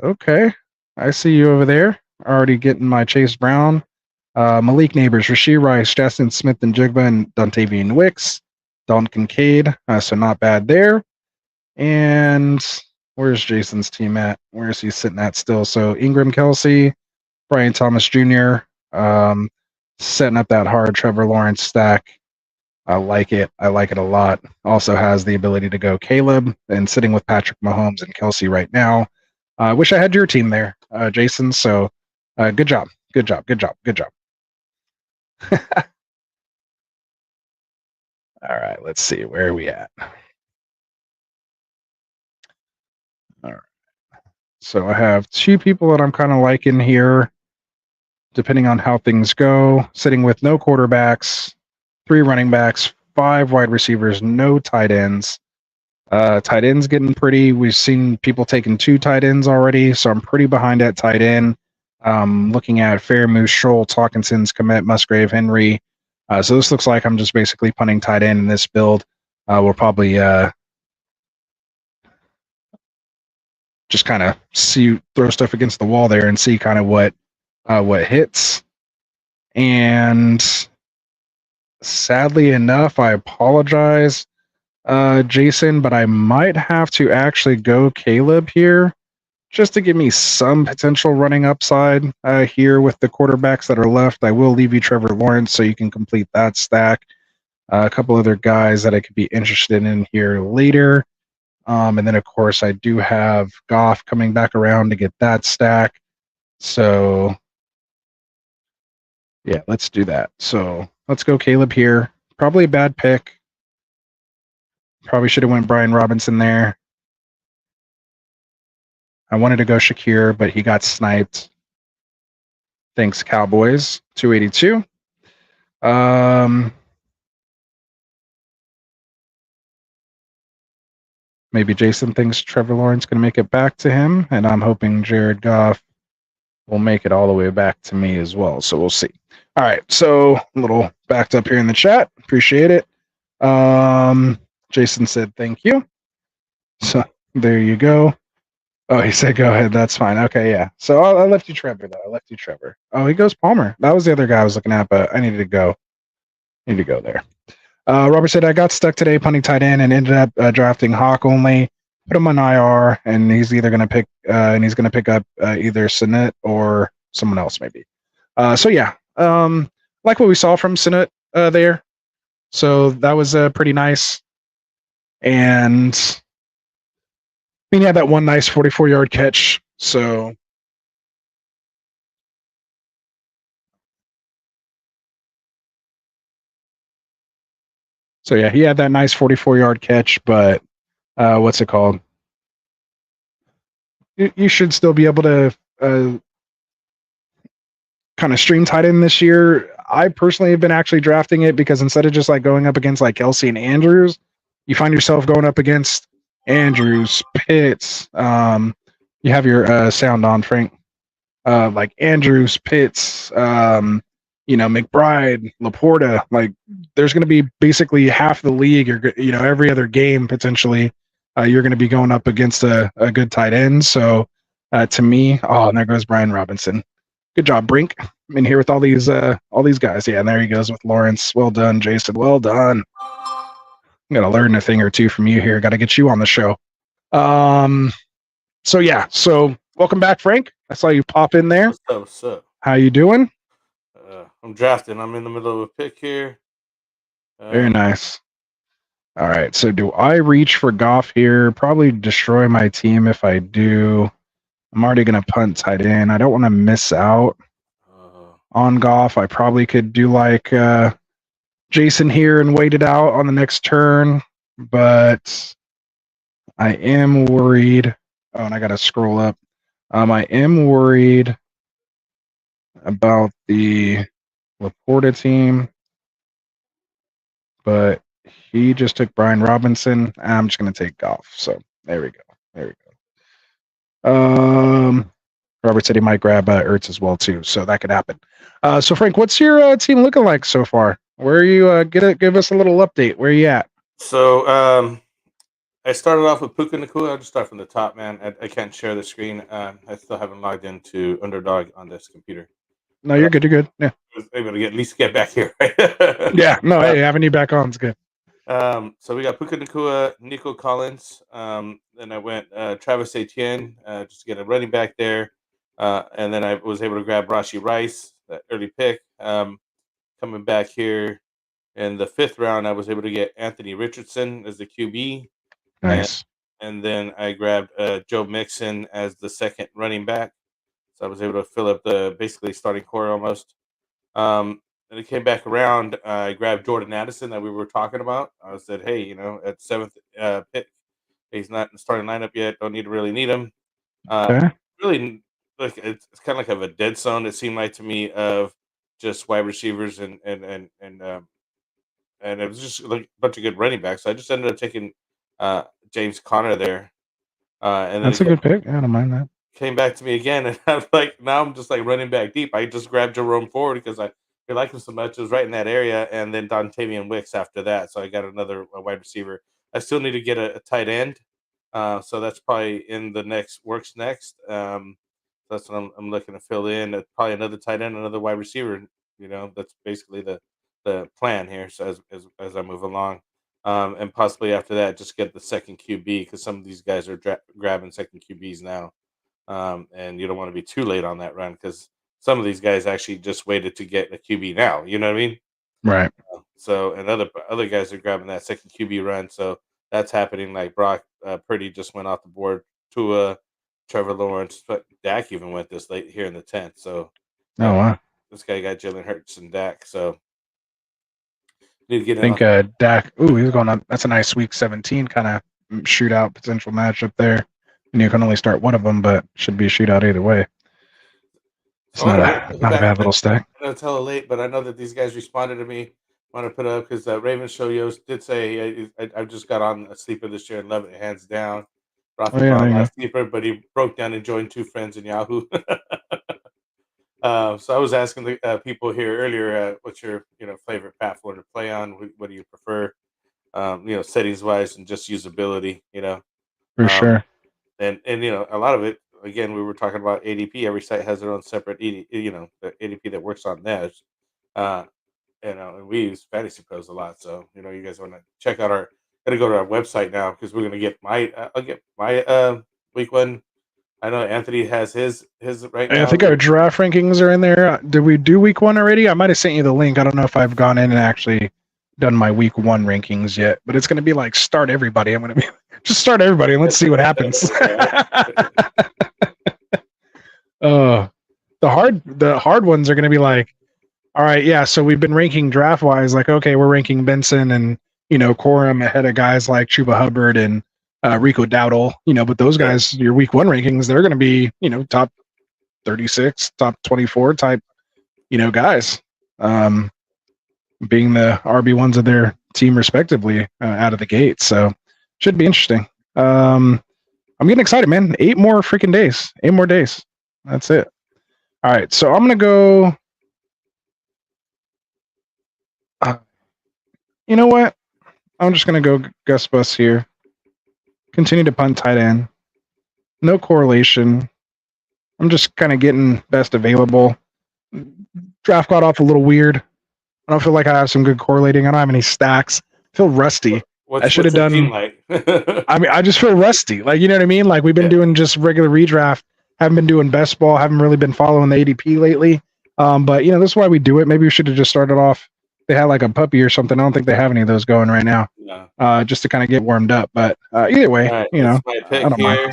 Okay, I see you over there. Already getting my Chase Brown. Malik Neighbors, Rasheed Rice, Justin Smith and Jigba, and Dontavian Wicks. Don Kincaid, so not bad there. And where's Jason's team at? Where is he sitting at still? So Ingram Kelsey, Brian Thomas Jr., setting up that hard Trevor Lawrence stack. I like it. I like it a lot. Also has the ability to go Caleb and sitting with Patrick Mahomes and Kelsey right now. I wish I had your team there, Jason. So good job. Good job. Good job. Good job. All right. Let's see. Where are we at? All right. So I have two people that I'm kind of liking here, depending on how things go. Sitting with no quarterbacks, 3 running backs, 5 wide receivers, no tight ends. Tight ends getting pretty. We've seen people taking 2 tight ends already, so I'm pretty behind at tight end. Looking at Fairmouth, Schultz, Hawkinson's, Komet, Musgrave, Henry. So this looks like I'm just basically punting tight end in this build. We'll probably just kind of throw stuff against the wall there and see kind of what hits. And sadly enough, I apologize, Jason, but I might have to actually go Caleb here just to give me some potential running upside here with the quarterbacks that are left. I will leave you Trevor Lawrence so you can complete that stack. A couple other guys that I could be interested in here later. And then, of course, I do have Goff coming back around to get that stack. So, yeah, let's do that. So let's go Caleb here. Probably a bad pick. Probably should have went Brian Robinson there. I wanted to go Shakir, but he got sniped. Thanks, Cowboys. 282. Maybe Jason thinks Trevor Lawrence can make it back to him, and I'm hoping Jared Goff will make it all the way back to me as well. So we'll see. All right, so a little backed up here in the chat. Appreciate it. Jason said thank you. So there you go. Oh, he said go ahead. That's fine. Okay, yeah. So I left you Trevor, though. I left you Trevor. Oh, he goes Palmer. That was the other guy I was looking at, but I needed to go. Need to go there. Robert said, I got stuck today punting tight end and ended up drafting Hawk only. Put him on IR, and he's either going to pick up either Sinet or someone else, maybe. So yeah, like what we saw from Sinet there. So that was pretty nice. And I mean, he had that one nice 44-yard catch. So yeah, he had that nice 44-yard catch, but what's it called? You should still be able to kind of stream tight end this year. I personally have been actually drafting it because instead of just like going up against like Kelsey and Andrews, you find yourself going up against Andrews, Pitts. You have your sound on, Frank. Like Andrews, Pitts, McBride, Laporta. Like there's going to be basically half the league, or every other game potentially. You're going to be going up against a good tight end. So to me, and there goes Brian Robinson. Good job, Brink. I'm in here with all these guys. Yeah, and there he goes with Lawrence. Well done, Jason. Well done. I'm gonna learn a thing or two from you here. Got to get you on the show. So yeah. So welcome back, Frank. I saw you pop in there. What's up? How you doing? I'm drafting. I'm in the middle of a pick here. Very nice. All right. So do I reach for Goff here? Probably destroy my team if I do. I'm already going to punt tight end. I don't want to miss out on Goff. I probably could do like Jason here and wait it out on the next turn. But I am worried. Oh, and I got to scroll up. I am worried about the Laporta team, but he just took Brian Robinson. I'm just going to take Goff. So there we go. Robert said he might grab Ertz as well too, so that could happen. So Frank, what's your team looking like so far? Where are you? Give us a little update. Where are you at? So I started off with Puka Nakua. I'll just start from the top, man. I can't share the screen. I still haven't logged into Underdog on this computer. No, But you're good. You're good. Yeah. I was able to at least get back here, right? Yeah. No, hey, having you back on is good. So we got Puka Nakua, Nico Collins. Then I went Travis Etienne, just to get a running back there. And then I was able to grab Rashi Rice, that early pick. Coming back here in the 5th round, I was able to get Anthony Richardson as the QB. Nice. And then I grabbed Joe Mixon as the second running back. So I was able to fill up the basically starting core almost. And it came back around. I grabbed Jordan Addison that we were talking about. I said, hey, at 7th pick, he's not in the starting lineup yet. Don't really need him. Okay. Really, like it's kind of like a dead zone. It seemed like to me of just wide receivers and it was just like a bunch of good running backs. So I just ended up taking James Conner there, and then That's a good pick. I don't mind that. came back to me again, and I'm like, now I'm just like running back deep. I just grabbed Jerome Ford because I like him so much. It was right in that area, and then Dontavian Wicks after that. So I got another wide receiver. I still need to get a tight end, so that's probably in the works next. That's what I'm looking to fill in. Probably another tight end, another wide receiver. That's basically the plan here. So as I move along, and possibly after that, just get the second QB because some of these guys are grabbing second QBs now. And you don't want to be too late on that run because some of these guys actually just waited to get a QB now. You know what I mean? Right. So and other guys are grabbing that second QB run. So that's happening. Like Brock Purdy just went off the board. Tua, Trevor Lawrence, but Dak even went this late here in the 10th. So Oh wow. this guy got Jalen Hurts and Dak. So need to get I in. think Dak. Ooh, he's going on. That's a nice Week 17 kind of shootout potential matchup there. And you can only start one of them, but should be a shootout either way. It's not a bad little stack. I know it's hella late, but I know that these guys responded to me. Want to put up because Raven Show Yost did say I just got on a sleeper this year and love it hands down. Oh, yeah, there you my go. sleeper, but he broke down and joined 2 friends in Yahoo. So I was asking the people here earlier, what's your favorite platform to play on? What do you prefer? Settings wise and just usability. For sure. And a lot of it. Again, we were talking about ADP. Every site has their own separate the ADP that works on theirs. And we use Fantasy Pros a lot. So you guys want to check out gotta go to our website now because we're gonna get I'll get my week 1. I know Anthony has his right now. I think our draft rankings are in there. Did we do Week 1 already? I might have sent you the link. I don't know if I've gone in and actually done my Week 1 rankings yet, but it's going to be like start everybody. I'm going to be just start everybody and let's see what happens. The hard ones are going to be like, all right, yeah. So we've been ranking draft wise, like, okay, we're ranking Benson and Corum ahead of guys like Chuba Hubbard and Rico Dowdle, but those guys, your Week 1 rankings, they're going to be, top 36, top 24 type, guys, being the RB1s of their team respectively out of the gate. So should be interesting. I'm getting excited, man. 8 more freaking days. 8 more days. That's it. All right. So I'm going to go. You know what? I'm just going to go Gus Bus here. Continue to punt tight end. No correlation. I'm just kind of getting best available. Draft got off a little weird. I don't feel like I have some good correlating. I don't have any stacks. I feel rusty. I should have done. Like? I mean, I just feel rusty. Like, you know what I mean? Like, we've been doing just regular redraft. Haven't been doing best ball. Haven't really been following the ADP lately. But this is why we do it. Maybe we should have just started off. They had like a puppy or something. I don't think they have any of those going right now. No. Just to kind of get warmed up. But either way, right, I don't mind.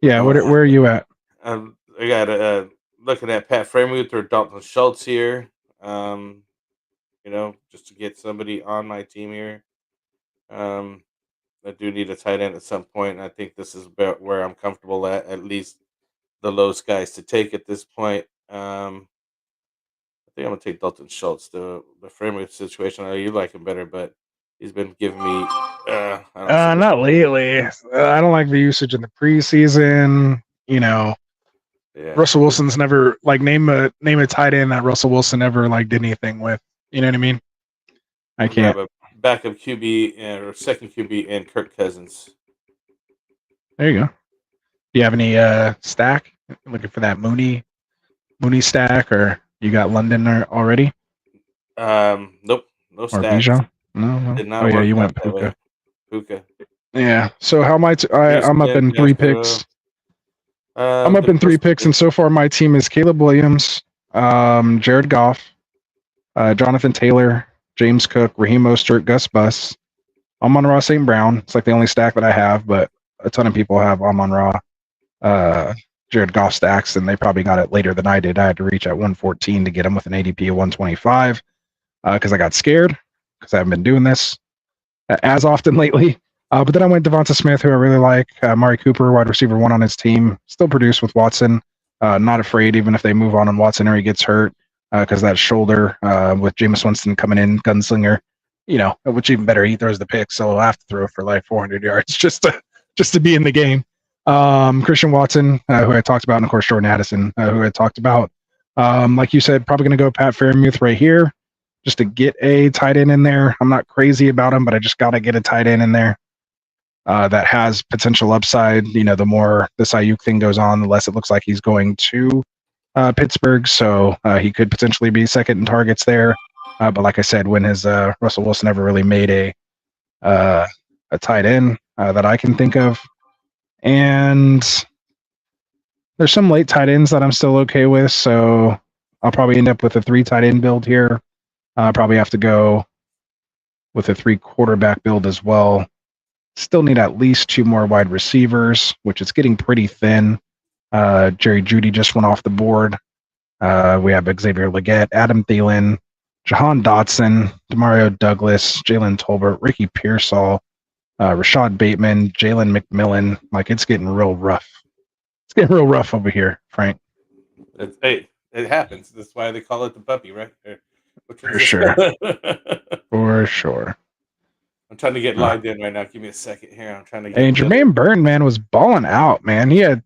Yeah, where are you at? I got looking at Pat Freiermuth or Dalton Schultz here. Just to get somebody on my team here. I do need a tight end at some point, and I think this is about where I'm comfortable at least the lowest guys to take at this point. I think I'm gonna take Dalton Schultz. The Freiermuth situation, I know you like him better, but he's been giving me not lately. I don't like the usage in the preseason. Russell Wilson's never name a tight end that Russell Wilson ever did anything with. You know what I mean? I I'm gonna grab can't. a backup QB or second QB and Kirk Cousins. There you go. Do you have any stack? Looking for that Mooney stack, or you got London already? Nope, no Or stacks. Bijan? No. Did Oh not yeah, work you out went that way. Puka. Puka. Yeah. So how am I'm up Houston, in 3 picks. I'm up the in 3 first picks, and so far my team is Caleb Williams, Jared Goff, Jonathan Taylor, James Cook, Raheem Mostert, Gus Bus, Amon-Ra St. Brown. It's like the only stack that I have, but a ton of people have Amon-Ra, Jared Goff stacks, and they probably got it later than I did. I had to reach at 114 to get him with an ADP of 125 because I got scared because I haven't been doing this as often lately. But then I went Devonta Smith, who I really like. Mari Cooper, wide receiver 1 on his team, still produced with Watson. Not afraid, even if they move on Watson or he gets hurt, because that shoulder with Jameis Winston coming in, gunslinger, which even better, he throws the pick, so I'll have to throw for like 400 yards just to be in the game. Christian Watson, who I talked about, and of course Jordan Addison, who I talked about. Like you said, probably going to go Pat Fairmouth right here, just to get a tight end in there. I'm not crazy about him, but I just got to get a tight end in there. That has potential upside. The more this Ayuk thing goes on, the less it looks like he's going to Pittsburgh. So he could potentially be second in targets there. But like I said, when has Russell Wilson ever really made a tight end that I can think of? And there's some late tight ends that I'm still okay with. So I'll probably end up with a 3 tight end build here. I'll probably have to go with a 3 quarterback build as well. Still need at least 2 more wide receivers, which is getting pretty thin. Jerry Jeudy just went off the board. We have Xavier Legette, Adam Thielen, Jahan Dotson, Demario Douglas, Jalen Tolbert, Ricky Pearsall, Rashad Bateman, Jalen McMillan. Like, it's getting real rough. It's getting real rough over here, Frank. Hey, it happens. That's why they call it the puppy, right? For sure. For sure. I'm trying to get lined in right now. Give me a second here. I'm trying to get. And Jermaine Burton, man, was balling out, man. He had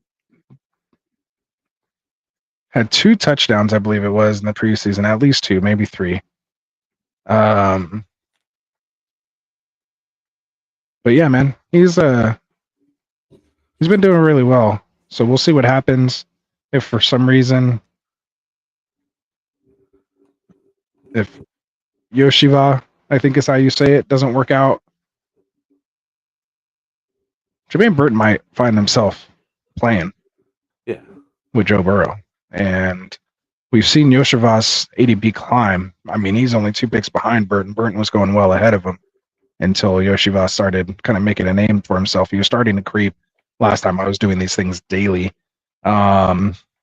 2 touchdowns, I believe it was, in the preseason. At least 2, maybe 3. But yeah, man, he's been doing really well. So we'll see what happens if for some reason if Yoshiva, I think is how you say it, doesn't work out. Jermaine Burton might find himself playing with Joe Burrow. And we've seen Yoshiva's ADP climb. I mean, he's only 2 picks behind Burton. Burton was going well ahead of him until Yoshiva started kind of making a name for himself. He was starting to creep last time I was doing these things daily.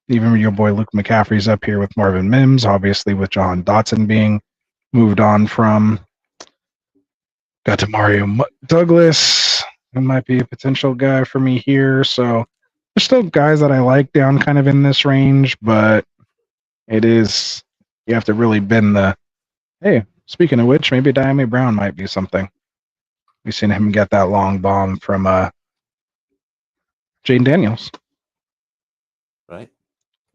Even your boy Luke McCaffrey's up here with Marvin Mims, obviously with John Dotson being moved on from. Got to Mario Douglas, who might be a potential guy for me here. So there's still guys that I like down kind of in this range, but it is, you have to really bend the, hey, speaking of which, maybe Diami Brown might be something. We've seen him get that long bomb from Jaden Daniels. Right.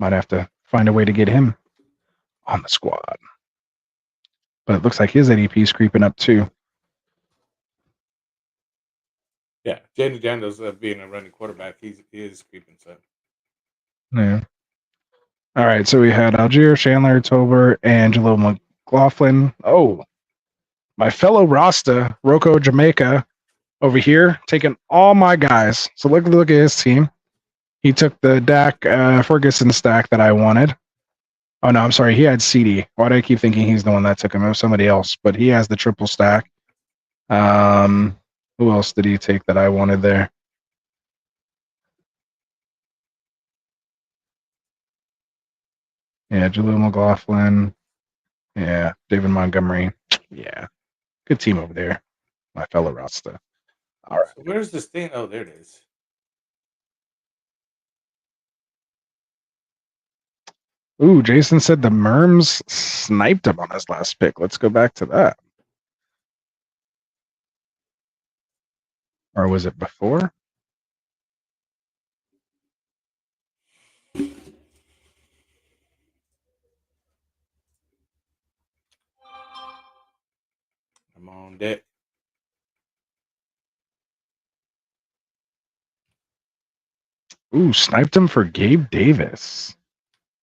Might have to find a way to get him on the squad. But it looks like his ADP is creeping up too. Yeah, Jaden Daniels being a running quarterback, he is creeping. So. Yeah. All right, so we had Algier, Chandler, Tolbert, Angelo McLaughlin. Oh, my fellow Rasta, Rocco Jamaica, over here, taking all my guys. So look at his team. He took the Dak Ferguson stack that I wanted. Oh, no, I'm sorry. He had CD. Why do I keep thinking he's the one that took him? It was somebody else, but he has the triple stack. Who else did he take that I wanted there? Yeah, Jaleel McLaughlin. Yeah, David Montgomery. Yeah, good team over there. My fellow Rasta. All right. So where's this thing? Oh, there it is. Ooh, Jason said the Merms sniped him on his last pick. Let's go back to that. Or was it before? I'm on deck. Ooh, sniped him for Gabe Davis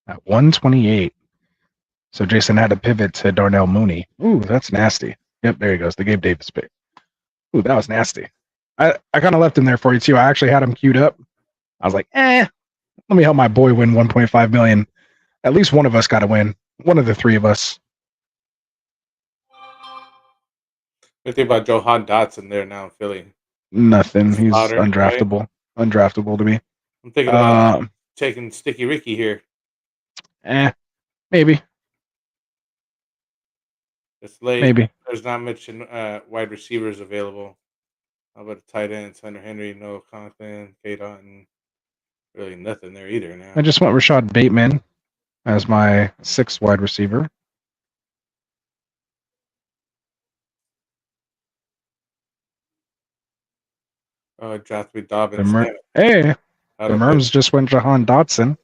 at 128. So Jason had to pivot to Darnell Mooney. Ooh, that's nasty. Yep, there he goes. The Gabe Davis pick. Ooh, that was nasty. I kind of left him there for you too. I actually had him queued up. I was like, let me help my boy win 1.5 million. At least one of us got to win. One of the three of us. What do you think about Johan Dotson there now in Philly? Nothing. He's Slaughter, right? undraftable. Undraftable to me. I'm thinking about taking Sticky Ricky here. Maybe. It's late. Maybe. There's not much wide receivers available. How about a tight end? Hunter Henry, Noah Conklin, K. Dotton. Really nothing there either now. I just went Rashad Bateman as my 6th wide receiver. Jothby Dobbins. The Merms just went Jahan Dotson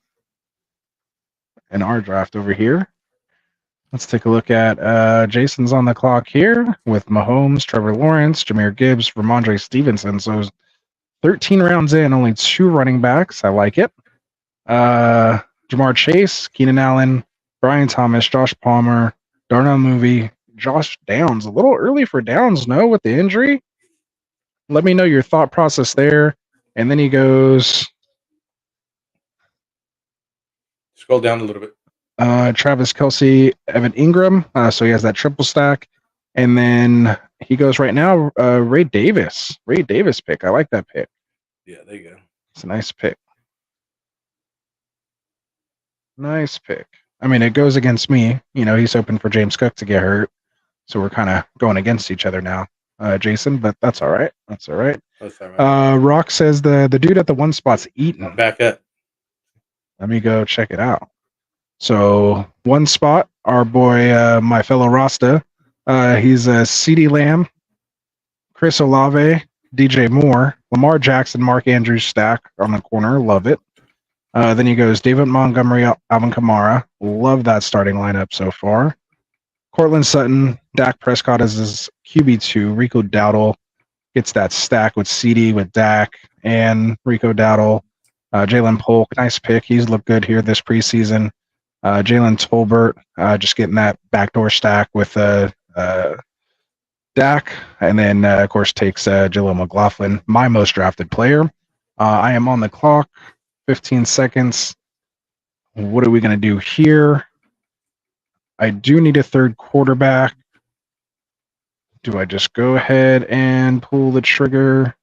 in our draft over here. Let's take a look at Jason's on the clock here with Mahomes, Trevor Lawrence, Jahmyr Gibbs, Ramondre Stevenson. So 13 rounds in, only 2 running backs. I like it. Jamar Chase, Keenan Allen, Brian Thomas, Josh Palmer, Darnell Mooney, Josh Downs. A little early for Downs, no, with the injury. Let me know your thought process there. And then he goes. Scroll down a little bit. Travis Kelce, Evan Ingram. So he has that triple stack. And then he goes right now, Ray Davis. Ray Davis pick. I like that pick. Yeah, there you go. It's a nice pick. Nice pick. I mean, it goes against me. You know, he's hoping for James Cook to get hurt. So we're kind of going against each other now, Jason, but that's all right. That's all right. That's all right. Rock says the dude at the one spot's eaten. Back up. Let me go check it out. So one spot, our boy, my fellow Rasta, he's CeeDee Lamb, Chris Olave, DJ Moore, Lamar Jackson, Mark Andrews stack on the corner. Love it. Then he goes David Montgomery, Alvin Kamara. Love that starting lineup so far. Cortland Sutton, Dak Prescott as his QB2. Rico Dowdle gets that stack with CD, with Dak, and Rico Dowdle. Jalen Polk, nice pick. He's looked good here this preseason. Jalen Tolbert, just getting that backdoor stack with Dak. And then, of course, takes Jaleel McLaughlin, my most drafted player. I am on the clock. 15 seconds. What are we going to do here? I do need a third quarterback. Do I just go ahead and pull the trigger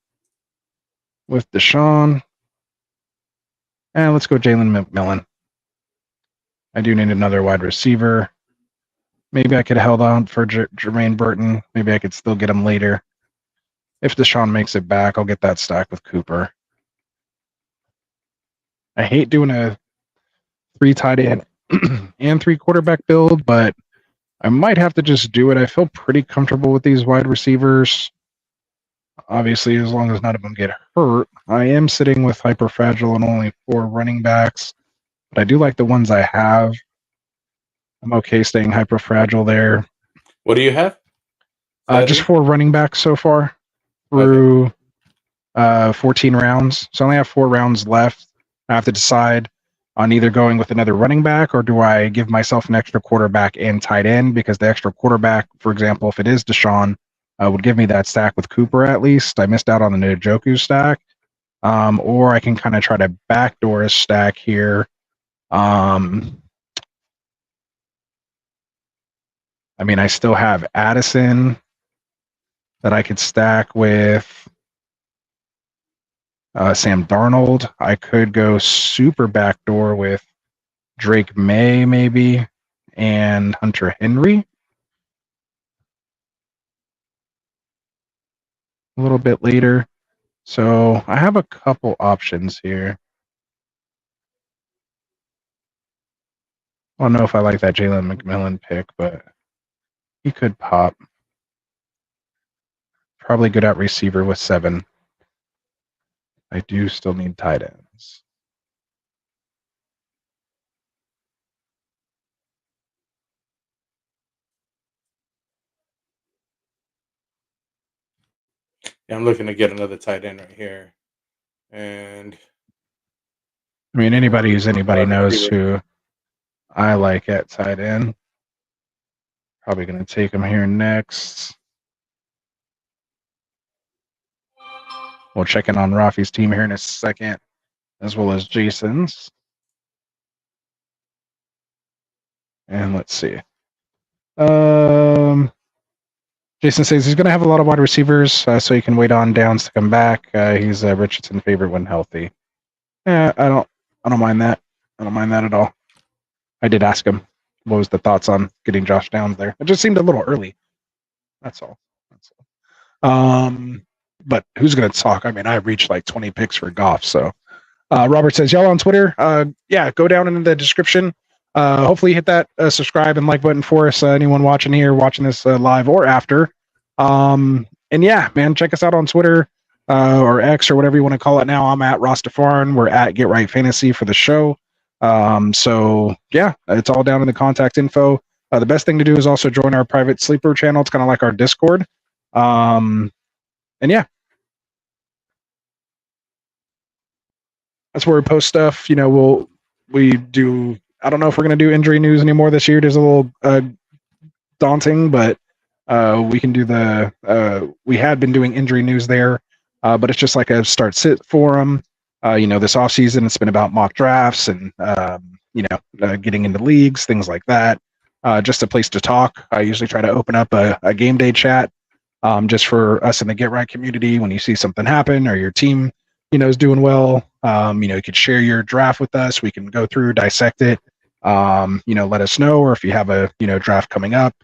with Deshaun? And let's go Jalen McMillan. I do need another wide receiver. Maybe I could have held on for Jermaine Burton. Maybe I could still get him later. If Deshaun makes it back, I'll get that stack with Cooper. I hate doing a 3 tight end and 3 quarterback build, but I might have to just do it. I feel pretty comfortable with these wide receivers. Obviously, as long as none of them get hurt. I am sitting with hyperfragile and only 4 running backs, but I do like the ones I have. I'm okay staying hyperfragile there. What do you have? Just 4 running backs so far through 14 rounds. So I only have 4 rounds left. I have to decide on either going with another running back or do I give myself an extra quarterback and tight end, because the extra quarterback, for example, if it is Deshaun, would give me that stack with Cooper at least. I missed out on the Njoku stack. Or I can kind of try to backdoor a stack here. I mean, I still have Addison that I could stack with Sam Darnold. I could go super backdoor with Drake May, maybe, and Hunter Henry. A little bit later. So I have a couple options here. I don't know if I like that Jalen McMillan pick, but he could pop. Probably good at receiver with 7. I do still need tight ends. Yeah, I'm looking to get another tight end right here. And I mean, anybody who's anybody knows who I like at tight end. Probably going to take him here next. We'll check in on Rafi's team here in a second, as well as Jason's. And let's see. Jason says he's going to have a lot of wide receivers, so he can wait on downs to come back. He's a Richardson favorite when healthy. Yeah, I don't mind that. I don't mind that at all. I did ask him what was the thoughts on getting Josh Downs there. It just seemed a little early. That's all. But who's going to talk? I mean, I reached like 20 picks for Goff. So Robert says, y'all on Twitter, yeah, go down in the description. Hopefully hit that subscribe and like button for us. Anyone watching this live or after. And yeah, man, check us out on Twitter or X or whatever you want to call it now. I'm at Rasta and we're at Get Right Fantasy for the show. So yeah, it's all down in the contact info. The best thing to do is also join our private sleeper channel. It's kind of like our Discord. And yeah, that's where we post stuff. You know, we do. I don't know if we're gonna do injury news anymore this year. It is a little daunting, but we can do the. We had been doing injury news there, but it's just like a start sit forum. You know, this off season, it's been about mock drafts and getting into leagues, things like that. Just a place to talk. I usually try to open up a game day chat. Just for us in the Get Right community, when you see something happen or your team, is doing well, you could share your draft with us. We can go through, dissect it, let us know, or if you have a, draft coming up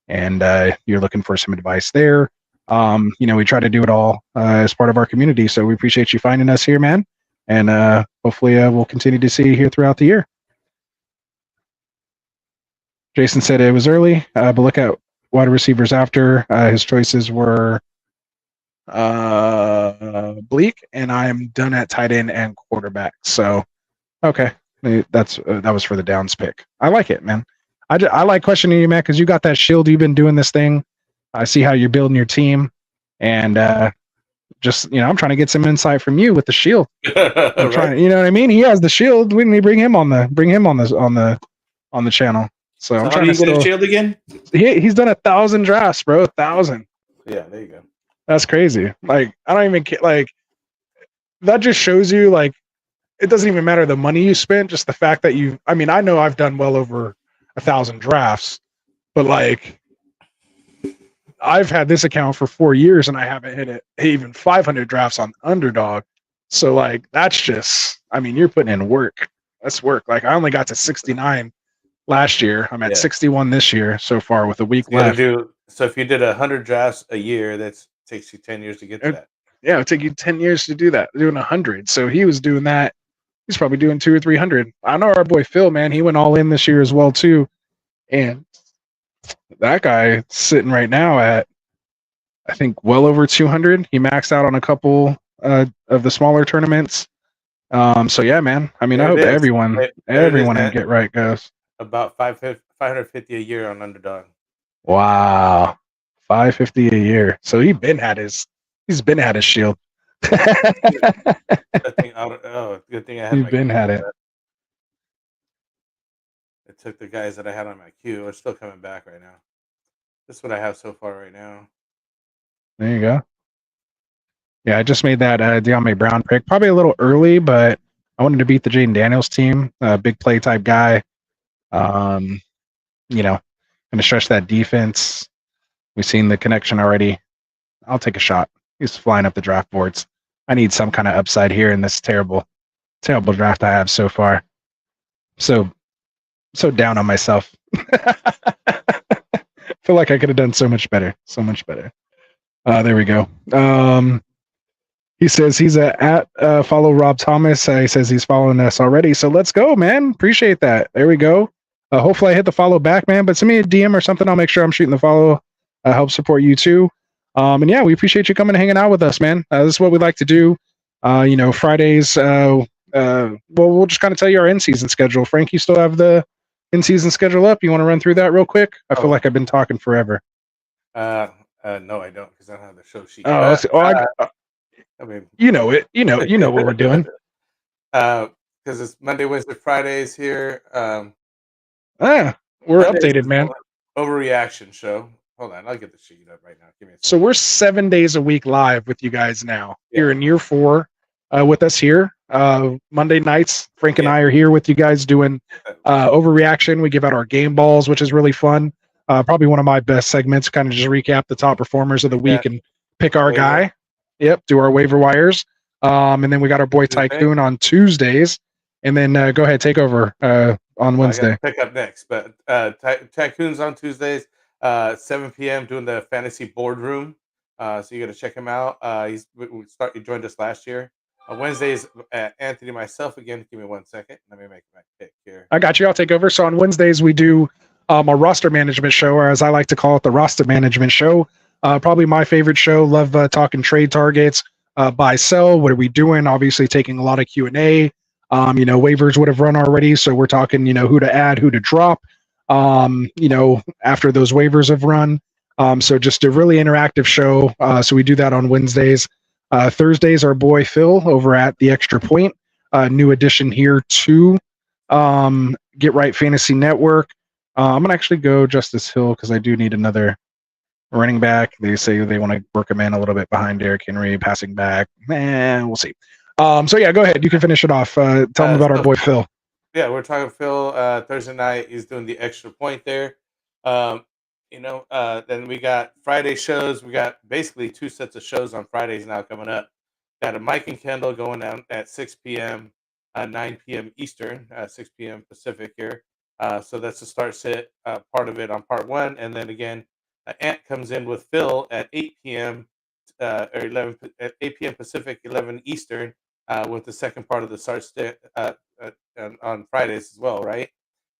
and you're looking for some advice there. We try to do it all as part of our community. So we appreciate you finding us here, man. And hopefully we'll continue to see you here throughout the year. Jason said it was early, but look at wide receivers after. His choices were Bleak, and I'm done at tight end and quarterback. So, okay, that was for the downs pick. I like it, man. I like questioning you, man, because you got that shield. You've been doing this thing. I see how you're building your team, and I'm trying to get some insight from you with the shield. I'm trying, you know what I mean? He has the shield. We need to bring him on the channel. So I'm trying to get a shield again. He's done 1,000 drafts, bro. 1,000. Yeah, there you go. That's crazy. Like, I don't even like. That just shows you, like, it doesn't even matter the money you spent, just the fact that you. I mean, I know I've done well over 1,000 drafts, but like, I've had this account for 4 years and I haven't hit it even 500 drafts on Underdog. So like, that's just. I mean, you're putting in work. That's work. Like, I only got to 69. Last year, I'm at 61 this year so far with a week left. So if you did 100 drafts a year, that takes you 10 years to get to that. Yeah, it would take you 10 years to do that, doing 100. So he was doing that. He's probably doing 200 or 300. I know our boy Phil, man. He went all in this year as well too, and that guy sitting right now at, I think, well over 200. He maxed out on a couple of the smaller tournaments. So yeah, man. I mean, I hope everyone in Get Right goes. About 550 a year on Underdog. Wow, 550 a year. So he's been had his shield. Good thing I had. He's been had it. It took the guys that I had on my queue. They're still coming back right now. This is what I have so far right now. There you go. Yeah, I just made that De'Ami Brown pick. Probably a little early, but I wanted to beat the Jaden Daniels team. Big play type guy. Going to stretch that defense. We've seen the connection already. I'll take a shot. He's flying up the draft boards. I need some kind of upside here in this terrible draft I have so far. So down on myself. Feel like I could have done so much better. So much better. There we go. He says he's at follow Rob Thomas. He says he's following us already. So let's go, man. Appreciate that. There we go. Hopefully I hit the follow back, man. But send me a DM or something. I'll make sure I'm shooting the follow. Help support you too. And yeah, we appreciate you coming and hanging out with us, man. This is what we like to do. Fridays. We'll just kind of tell you our in-season schedule. Frank, you still have the in-season schedule up? You want to run through that real quick? I feel like I've been talking forever. I No, I don't, because I don't have the show sheet. Oh, But so, I mean, you know it. You know what we're doing. Because it's Monday, Wednesday, Fridays here. We're Mondays updated, is man. overreaction show. Hold on, I'll get the sheet up right now. Give me a So second. we're 7 days a week live with you guys now. Yeah. Here in year 4, with us here. Monday nights, Frank and Yeah. I are here with you guys doing overreaction. We give out our game balls, which is really fun. Probably one of my best segments. Kind of just recap the top performers of the week and pick our Waiver. guy. Yep, do our waiver wires. And then we got our boy Tuesday. Tycoon on Tuesdays. And then go ahead, take over on Wednesday. I got to pick up next, but Tycoon's on Tuesdays, 7 p.m. doing the fantasy boardroom. So you got to check him out. He joined us last year. Wednesdays, Anthony, myself again. Give me 1 second. Let me make my pick here. I got you. I'll take over. So on Wednesdays we do a roster management show, or as I like to call it, the Rasta management show. Probably my favorite show. Love talking trade targets, buy, sell. What are we doing? Obviously taking a lot of Q&A. Waivers would have run already, so we're talking, who to add, who to drop. After those waivers have run. So just a really interactive show. So we do that on Wednesdays. Thursdays, our boy Phil over at the Extra Point. New addition here to Get Right Fantasy Network. I'm gonna actually go Justice Hill because I do need another running back. They say they want to work him in a little bit behind Derrick Henry, passing back. We'll see. So yeah, go ahead. You can finish it off. Tell them about our boy Phil. Yeah, we're talking Phil. Thursday night, he's doing the Extra Point there. Then we got Friday shows. We got basically 2 sets of shows on Fridays now coming up. Got a Mike and Kendall going down at 6 p.m., 9 p.m. Eastern, 6 p.m. Pacific here. So that's the start set part of it on part 1. And then again, Ant comes in with Phil at 8 p.m. Or 11 at 8 p.m. Pacific, 11 Eastern, with the second part of the start set on Fridays as well, right?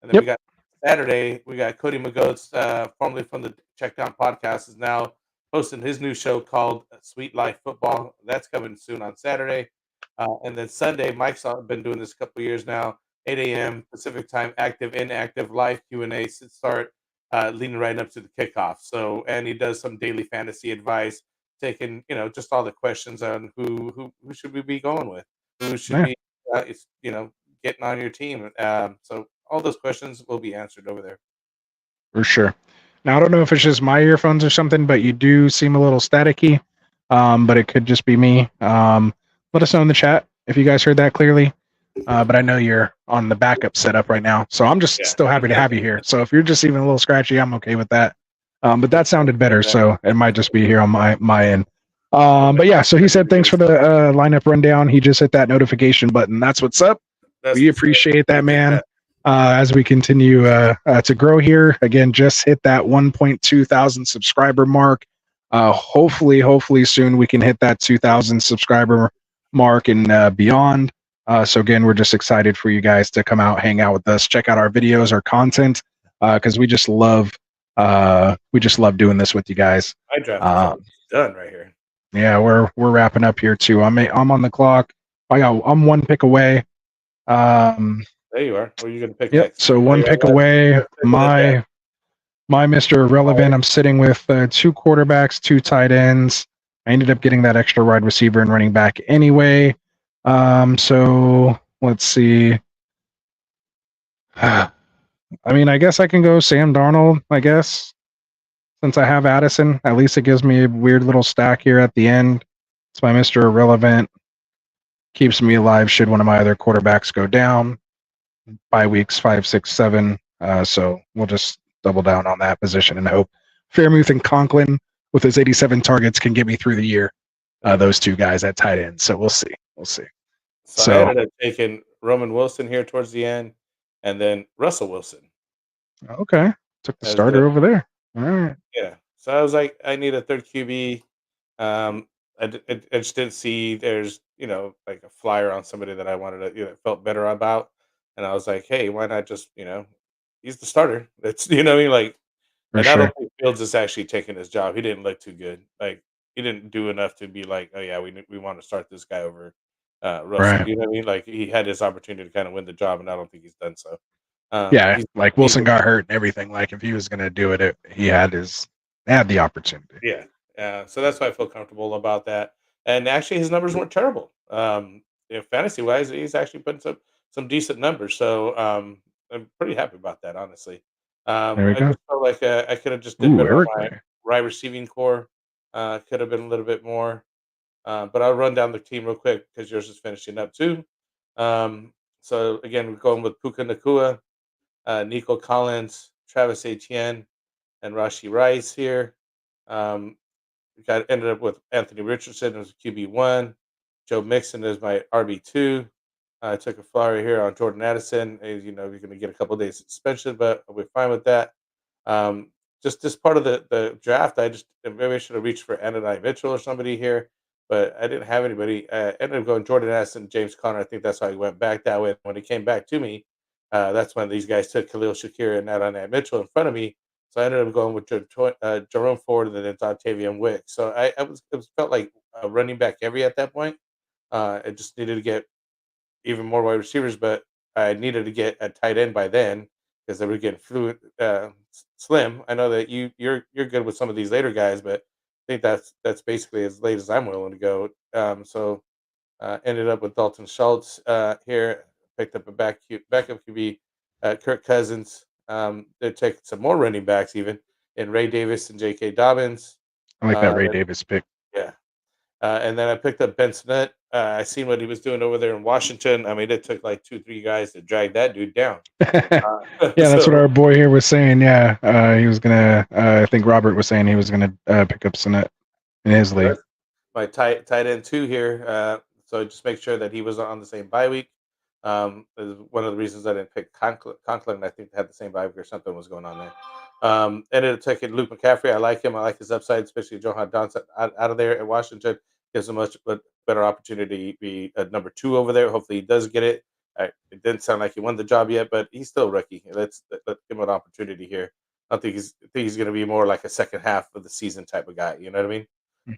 And then we got Saturday, we got Cody McGoats, formerly from the Check Down Podcast, is now hosting his new show called Sweet Life Football. That's coming soon on Saturday. And then Sunday, Mike's been doing this a couple years now, 8 a.m. Pacific time, active, inactive, live Q&A start, leading right up to the kickoff. So, and he does some daily fantasy advice, taking, just all the questions on who should we be going with, who should be, getting on your team. So all those questions will be answered over there. For sure. Now, I don't know if it's just my earphones or something, but you do seem a little staticky, but it could just be me. Let us know in the chat if you guys heard that clearly. But I know you're on the backup setup right now, so I'm just still happy to have you here. So if you're just even a little scratchy, I'm okay with that. But that sounded better, so it might just be here on my end. But yeah, so he said thanks for the lineup rundown. He just hit that notification button. That's what's up. We appreciate that, man. As we continue to grow here, again, just hit that 1.2 thousand subscriber mark. Hopefully soon we can hit that 2,000 subscriber mark and beyond. So again, we're just excited for you guys to come out, hang out with us, check out our videos, our content, because we just love doing this with you guys. My draft is done right here. Yeah, we're wrapping up here too. I'm on the clock. I'm 1 pick away. There you are. What are you going to pick next? So 1 pick away. My Mr. Irrelevant. I'm sitting with 2 quarterbacks, 2 tight ends. I ended up getting that extra wide receiver and running back anyway. So let's see. I guess I can go Sam Darnold, I guess. Since I have Addison, at least it gives me a weird little stack here at the end. It's my Mr. Irrelevant. Keeps me alive should one of my other quarterbacks go down. Bye weeks 5, 6, 7. So we'll just double down on that position and hope Fairmouth and Conklin with his 87 targets can get me through the year. Those 2 guys at tight end. So we'll see. So I ended up taking Roman Wilson here towards the end, and then Russell Wilson. Okay, took the starter over there. All right. Yeah. So I was like, I need a third QB. I just didn't see there's like a flyer on somebody that I wanted to felt better about, and I was like, hey, why not just he's the starter. It's I mean, like, and I don't think Fields is actually taking his job. He didn't look too good. Like, he didn't do enough to be like, oh yeah, we want to start this guy over Russell. Right. You know what I mean? Like, he had his opportunity to kind of win the job, and I don't think he's done so. Yeah, like Wilson got hurt and everything. Like, if he was going to do it, he had the opportunity. Yeah, So that's why I feel comfortable about that. And actually, his numbers weren't terrible. Fantasy wise, he's actually putting some decent numbers. So I'm pretty happy about that, honestly. There we I go. just felt like I could have just did Ooh, better on Eric my Gray. right receiving core. Could have been a little bit more. But I'll run down the team real quick because yours is finishing up too. So again, we're going with Puka Nakua, Nico Collins, Travis Etienne, and Rashi Rice here. Um, ended up with Anthony Richardson as QB1, Joe Mixon as my RB2. I took a flyer here on Jordan Addison. As you know, you're going to get a couple of days suspension, but we're fine with that. Um, just this part of the draft, maybe I should have reached for Anadai Mitchell or somebody here, but I didn't have anybody. Ended up going Jordan Addison, James Conner. I think that's how he went back that way. When he came back to me, that's when these guys took Khalil Shakir and Anadai Mitchell in front of me. So I ended up going with Jerome Ford and then it's Octavian Wick. So it felt like running back heavy at that point. I just needed to get even more wide receivers, but I needed to get a tight end by then because they were getting slim. I know that you're good with some of these later guys, but I think that's basically as late as I'm willing to go. Ended up with Dalton Schultz here. Picked up a backup QB, Kirk Cousins. They're taking some more running backs even in Ray Davis and J.K. Dobbins. I like that Uh, Ray Davis pick. yeah, and then I picked up Ben Snutt. I seen what he was doing over there in Washington. I mean, it took like 2, 3 guys to drag that dude down. Yeah, that's what So our boy here was saying. Yeah, he was gonna. I think Robert was saying he was gonna pick up Sinet in his league. that's my tight end 2 here. So just make sure that he was on the same bye week. Is one of the reasons I didn't pick Conklin. I think they had the same bye week or something was going on there. Ended up taking Luke McCaffrey. I like him. I like his upside, especially Johan Johnson out of there at Washington. Gives him much better opportunity to be a number 2 over there. Hopefully he does get it. It didn't sound like he won the job yet, but he's still a rookie. Let's give him an opportunity here. I think he's going to be more like a second half of the season type of guy. You know what I mean?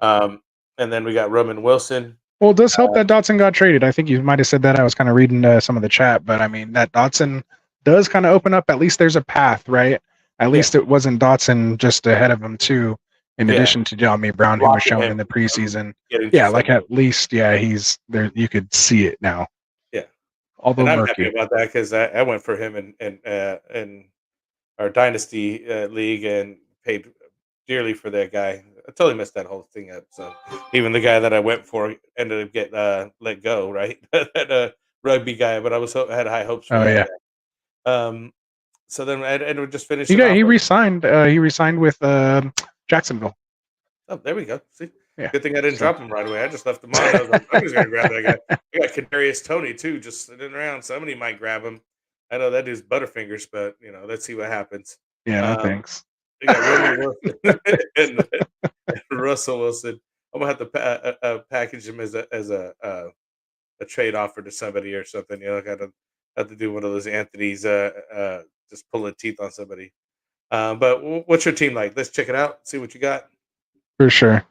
Um, and then we got Roman Wilson. Well, it does help that Dotson got traded. I think you might have said that. I was kind of reading some of the chat, but I mean that Dotson does kind of open up. At least there's a path, right? At least it wasn't Dotson just ahead of him too. In addition to Johnny Brown, who was Blocking shown him in the from preseason. getting Yeah, to like somebody. at least, he's there. You could see it now. Yeah. Although And I'm happy murky. about that because I went for him in our dynasty league and paid dearly for that guy. I totally messed that whole thing up. So even the guy that I went for ended up getting let go, right? That rugby guy, but had high hopes for Oh that yeah, guy. So then I ended up just he finishing off. he resigned. He resigned with Jacksonville. Oh, there we go. See, Yeah. good thing I didn't So- drop him right away. I just left him on. I was like, I'm just gonna grab that guy. I got Kadarius Toney too, just sitting around. Somebody might grab him. I know that dude's Butterfingers, but let's see what happens. Yeah, no Um, thanks. we got Roman Wilson and Russell Wilson. I'm gonna have to package him as a trade offer to somebody or something. Got to have to do one of those Anthony's just pulling teeth on somebody. But what's your team like? Let's check it out. See what you got. For sure.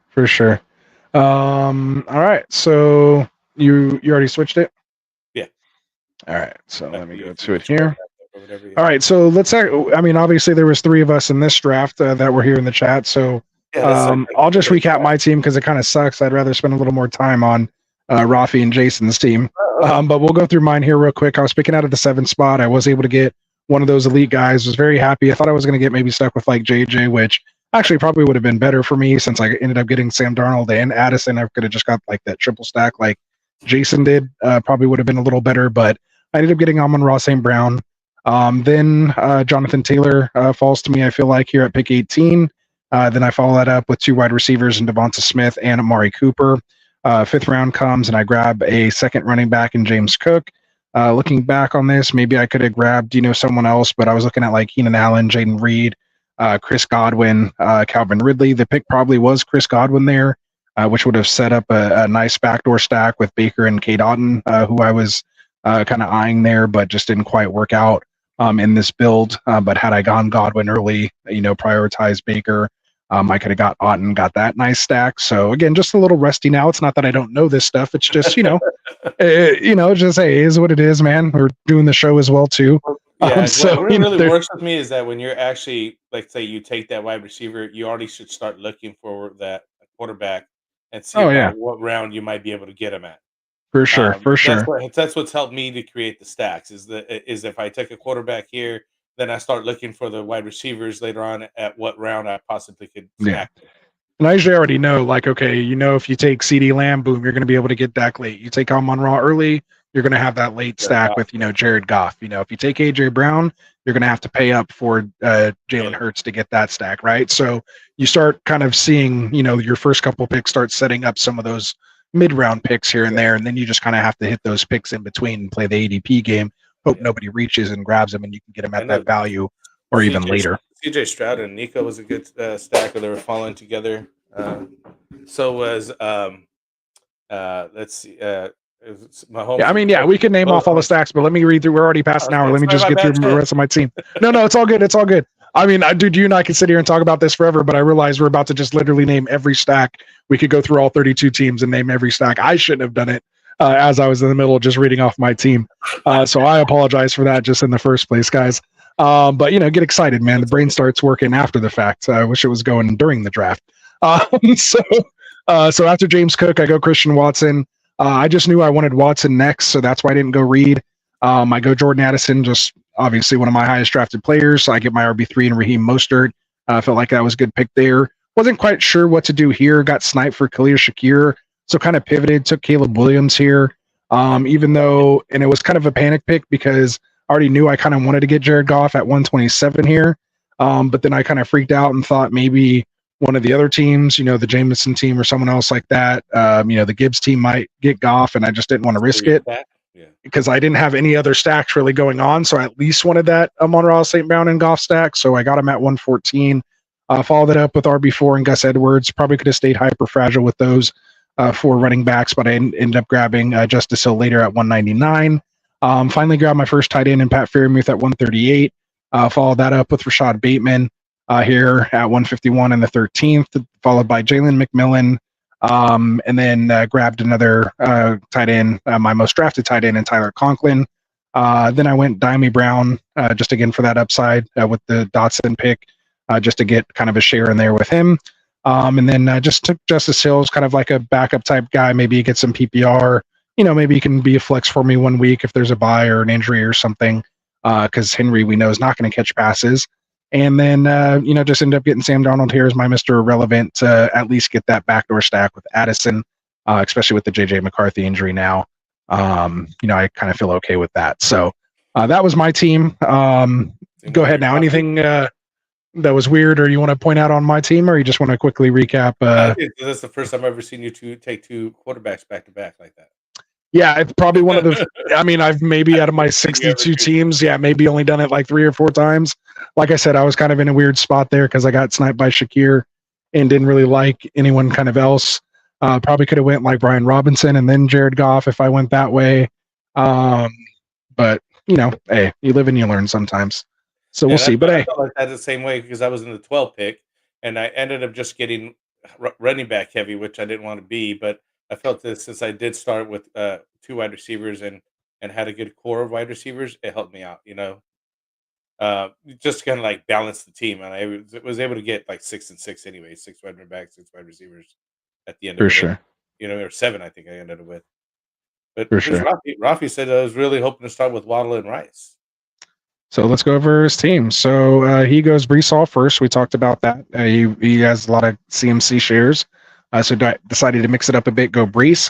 All right. So you already switched it? Yeah. All right. So let me You go can to it scroll here. back up or whatever you All right. So I mean, obviously there was 3 of us in this draft that were here in the chat. So Yeah, that's I'll just recap my team because it kind of sucks. I'd rather spend a little more time on Rafi and Jason's team. But we'll go through mine here real quick. I was picking out of the 7th spot. I was able to get one of those elite guys. Was very happy. I thought I was going to get maybe stuck with like JJ, which actually probably would have been better for me since I ended up getting Sam Darnold and Addison. I could have just got like that triple stack like Jason did. Probably would have been a little better, but I ended up getting Amon-Ra St. Brown. Then Jonathan Taylor falls to me, I feel like, here at pick 18. Then I follow that up with 2 wide receivers in Devonta Smith and Amari Cooper. 5th round comes and I grab a 2nd running back in James Cook. Looking back on this, maybe I could have grabbed, someone else, but I was looking at like Keenan Allen, Jaden Reed, Chris Godwin, Calvin Ridley. The pick probably was Chris Godwin there, which would have set up a nice backdoor stack with Baker and Cade Otton, who I was kind of eyeing there, but just didn't quite work out in this build. But had I gone Godwin early, prioritized Baker, I could have got Otton, got that nice stack. So again, just a little rusty now. It's not that I don't know this stuff. It's just, just hey, it is what it is, man. We're doing the show as well too. Yeah, So what really works with me is that when you're actually, like, say, you take that wide receiver, you already should start looking for that quarterback and see Oh, about yeah. what round you might be able to get him at. For sure. For sure. That's what's helped me to create the stacks. Is if I take a quarterback here, then I start looking for the wide receivers later on at what round I possibly could Yeah. stack them. And I usually already know, like, okay, if you take CD Lamb, boom, you're going to be able to get Dak late. You take Amon Ra early, you're going to have that late stack with, Jared Goff. If you take AJ Brown, you're going to have to pay up for Jalen Hurts to get that stack, right? So you start kind of seeing, your first couple picks start setting up some of those mid-round picks here and there, and then you just kind of have to hit those picks in between and play the ADP game, hope nobody reaches and grabs them, and you can get them at that value or even later. CJ Stroud and Nico was a good stack where they were following together. So was let's see, Mahomes. Yeah, I mean, we can name off all the stacks, but let me read through. We're already past an hour. Let me just get through the rest of my team. No, it's all good. It's all good. I mean, dude, you and I can sit here and talk about this forever, but I realize we're about to just literally name every stack. We could go through all 32 teams and name every stack. I shouldn't have done it as I was in the middle of just reading off my team. So I apologize for that just in the first place, guys. But, get excited, man. The brain starts working after the fact. I wish it was going during the draft. So after James Cook, I go Christian Watson. I just knew I wanted Watson next, so that's why I didn't go Reed. I go Jordan Addison, just obviously one of my highest drafted players. So I get my RB3 and Raheem Mostert. I felt like that was a good pick there. Wasn't quite sure what to do here. Got sniped for Khalil Shakir, so kind of pivoted, took Caleb Williams here. Even though, and it was kind of a panic pick because I already knew I kind of wanted to get Jared Goff at 127 here. But then I kind of freaked out and thought maybe one of the other teams, the Jameson team or someone else like that, the Gibbs team might get Goff, and I just didn't want to risk it because I didn't have any other stacks really going on. So I at least wanted that Amon-Ra, St. Brown, and Goff stack. So I got him at 114. Followed it up with RB4 and Gus Edwards. Probably could have stayed hyper fragile with those 4 running backs, but I ended up grabbing Justice Hill later at 199. Finally grabbed my first tight end in Pat Freiermuth at 138. Followed that up with Rashad Bateman here at 151 in the 13th, followed by Jalen McMillan, and then grabbed another tight end, my most drafted tight end in Tyler Conklin. Then I went Diami Brown just again for that upside with the Dotson pick, just to get kind of a share in there with him. And then just took Justice Hill as kind of like a backup type guy. Maybe you get some PPR. Maybe he can be a flex for me 1 week if there's a bye or an injury or something, because Henry we know is not going to catch passes. And then, just end up getting Sam Darnold here as my Mr. Irrelevant to at least get that backdoor stack with Addison, especially with the J.J. McCarthy injury now. I kind of feel okay with that. So that was my team. Go ahead now. Anything that was weird or you want to point out on my team, or you just want to quickly recap? That's the first time I've ever seen you take 2 quarterbacks back to back like that. Yeah, it's probably one of the. I mean, I've maybe out of my 62 teams, maybe only done it like 3 or 4 times. Like I said, I was kind of in a weird spot there because I got sniped by Shakir and didn't really like anyone kind of else. Probably could have went like Brian Robinson and then Jared Goff if I went that way. But hey, you live and you learn sometimes. So we'll see. But hey, I felt like that the same way because I was in the 12th pick and I ended up just getting running back heavy, which I didn't want to be, but I felt that since I did start with 2 wide receivers and had a good core of wide receivers, it helped me out, just kind of like balance the team. And I was able to get like 6 and 6 anyway, 6 wide backs, 6 wide receivers at the end of for it. sure, or 7, I think I ended up with. But for sure. Rafi said I was really hoping to start with Waddle and Rice. So let's go over his team. So he goes Brees Hall first. We talked about that. He has a lot of CMC shares. So decided to mix it up a bit, go Brees,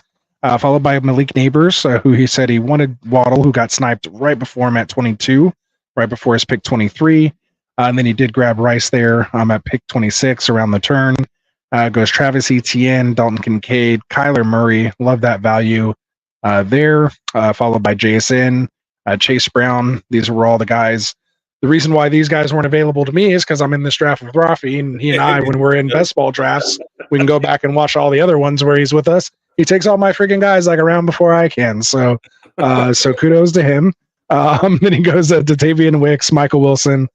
followed by Malik Neighbors, who he said he wanted Waddle, who got sniped right before him at 22, right before his pick 23. And then he did grab Rice there at pick 26 around the turn. Goes Travis Etienne, Dalton Kincaid, Kyler Murray. Love that value there, followed by JSN, Chase Brown. These were all the guys. The reason why these guys weren't available to me is because I'm in this draft with Rafi, and he and I, when we're in best ball drafts, we can go back and watch all the other ones where he's with us. He takes all my freaking guys like a round before I can. So kudos to him. Then he goes to Tavian Wicks, Michael Wilson,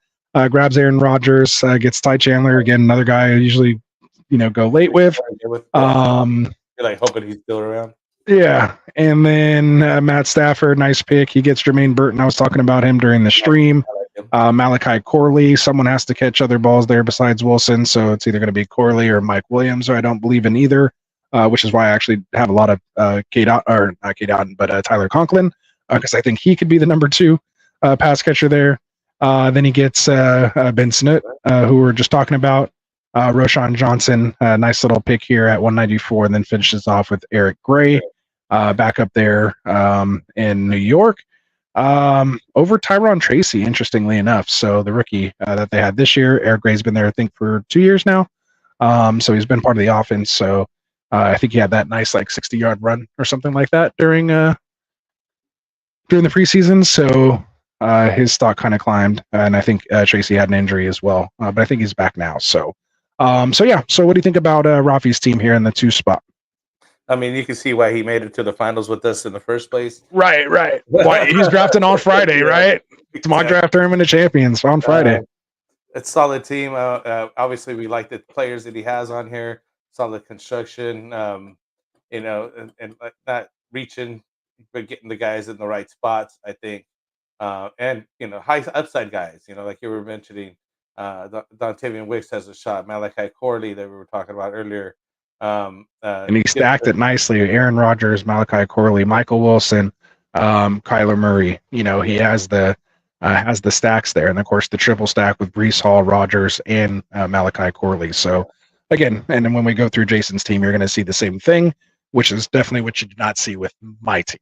grabs Aaron Rodgers, gets Ty Chandler, again, another guy I usually, go late with. You're like hoping he's still around. Yeah. And then Matt Stafford, nice pick. He gets Jermaine Burton. I was talking about him during the stream. Malachi Corley. Someone has to catch other balls there besides Wilson, so it's either going to be Corley or Mike Williams, or I don't believe in either, which is why I actually have a lot of Tyler Conklin, because I think he could be the number 2 pass catcher there. Then he gets Ben Snoot, who we were just talking about. Roshan Johnson, nice little pick here at 194, and then finishes off with Eric Gray back up there in New York. Over Tyron Tracy, interestingly enough. So the rookie that they had this year, Eric Gray's been there, I think, for 2 years now. So he's been part of the offense. So I think he had that nice 60-yard run or something like that during the preseason. So his stock kind of climbed, and I think Tracy had an injury as well, but I think he's back now. So yeah. So what do you think about Rafi's team here in the 2 spot? I mean, you can see why he made it to the finals with us in the first place. Right. Why he's drafting on Friday, right? It's mock draft tournament of champions on Friday. It's a solid team. Obviously, we like the players that he has on here. Solid construction. And not reaching, but getting the guys in the right spots, I think. And high upside guys. Like you were mentioning, Dontavian Wicks has a shot. Malachi Corley that we were talking about earlier. And he stacked it nicely. Aaron Rodgers, Malachi Corley, Michael Wilson, Kyler Murray. He has the stacks there, and of course the triple stack with Breece Hall, Rodgers, and Malachi Corley. So again, and then when we go through Jason's team, you're going to see the same thing, which is definitely what you do not see with my team.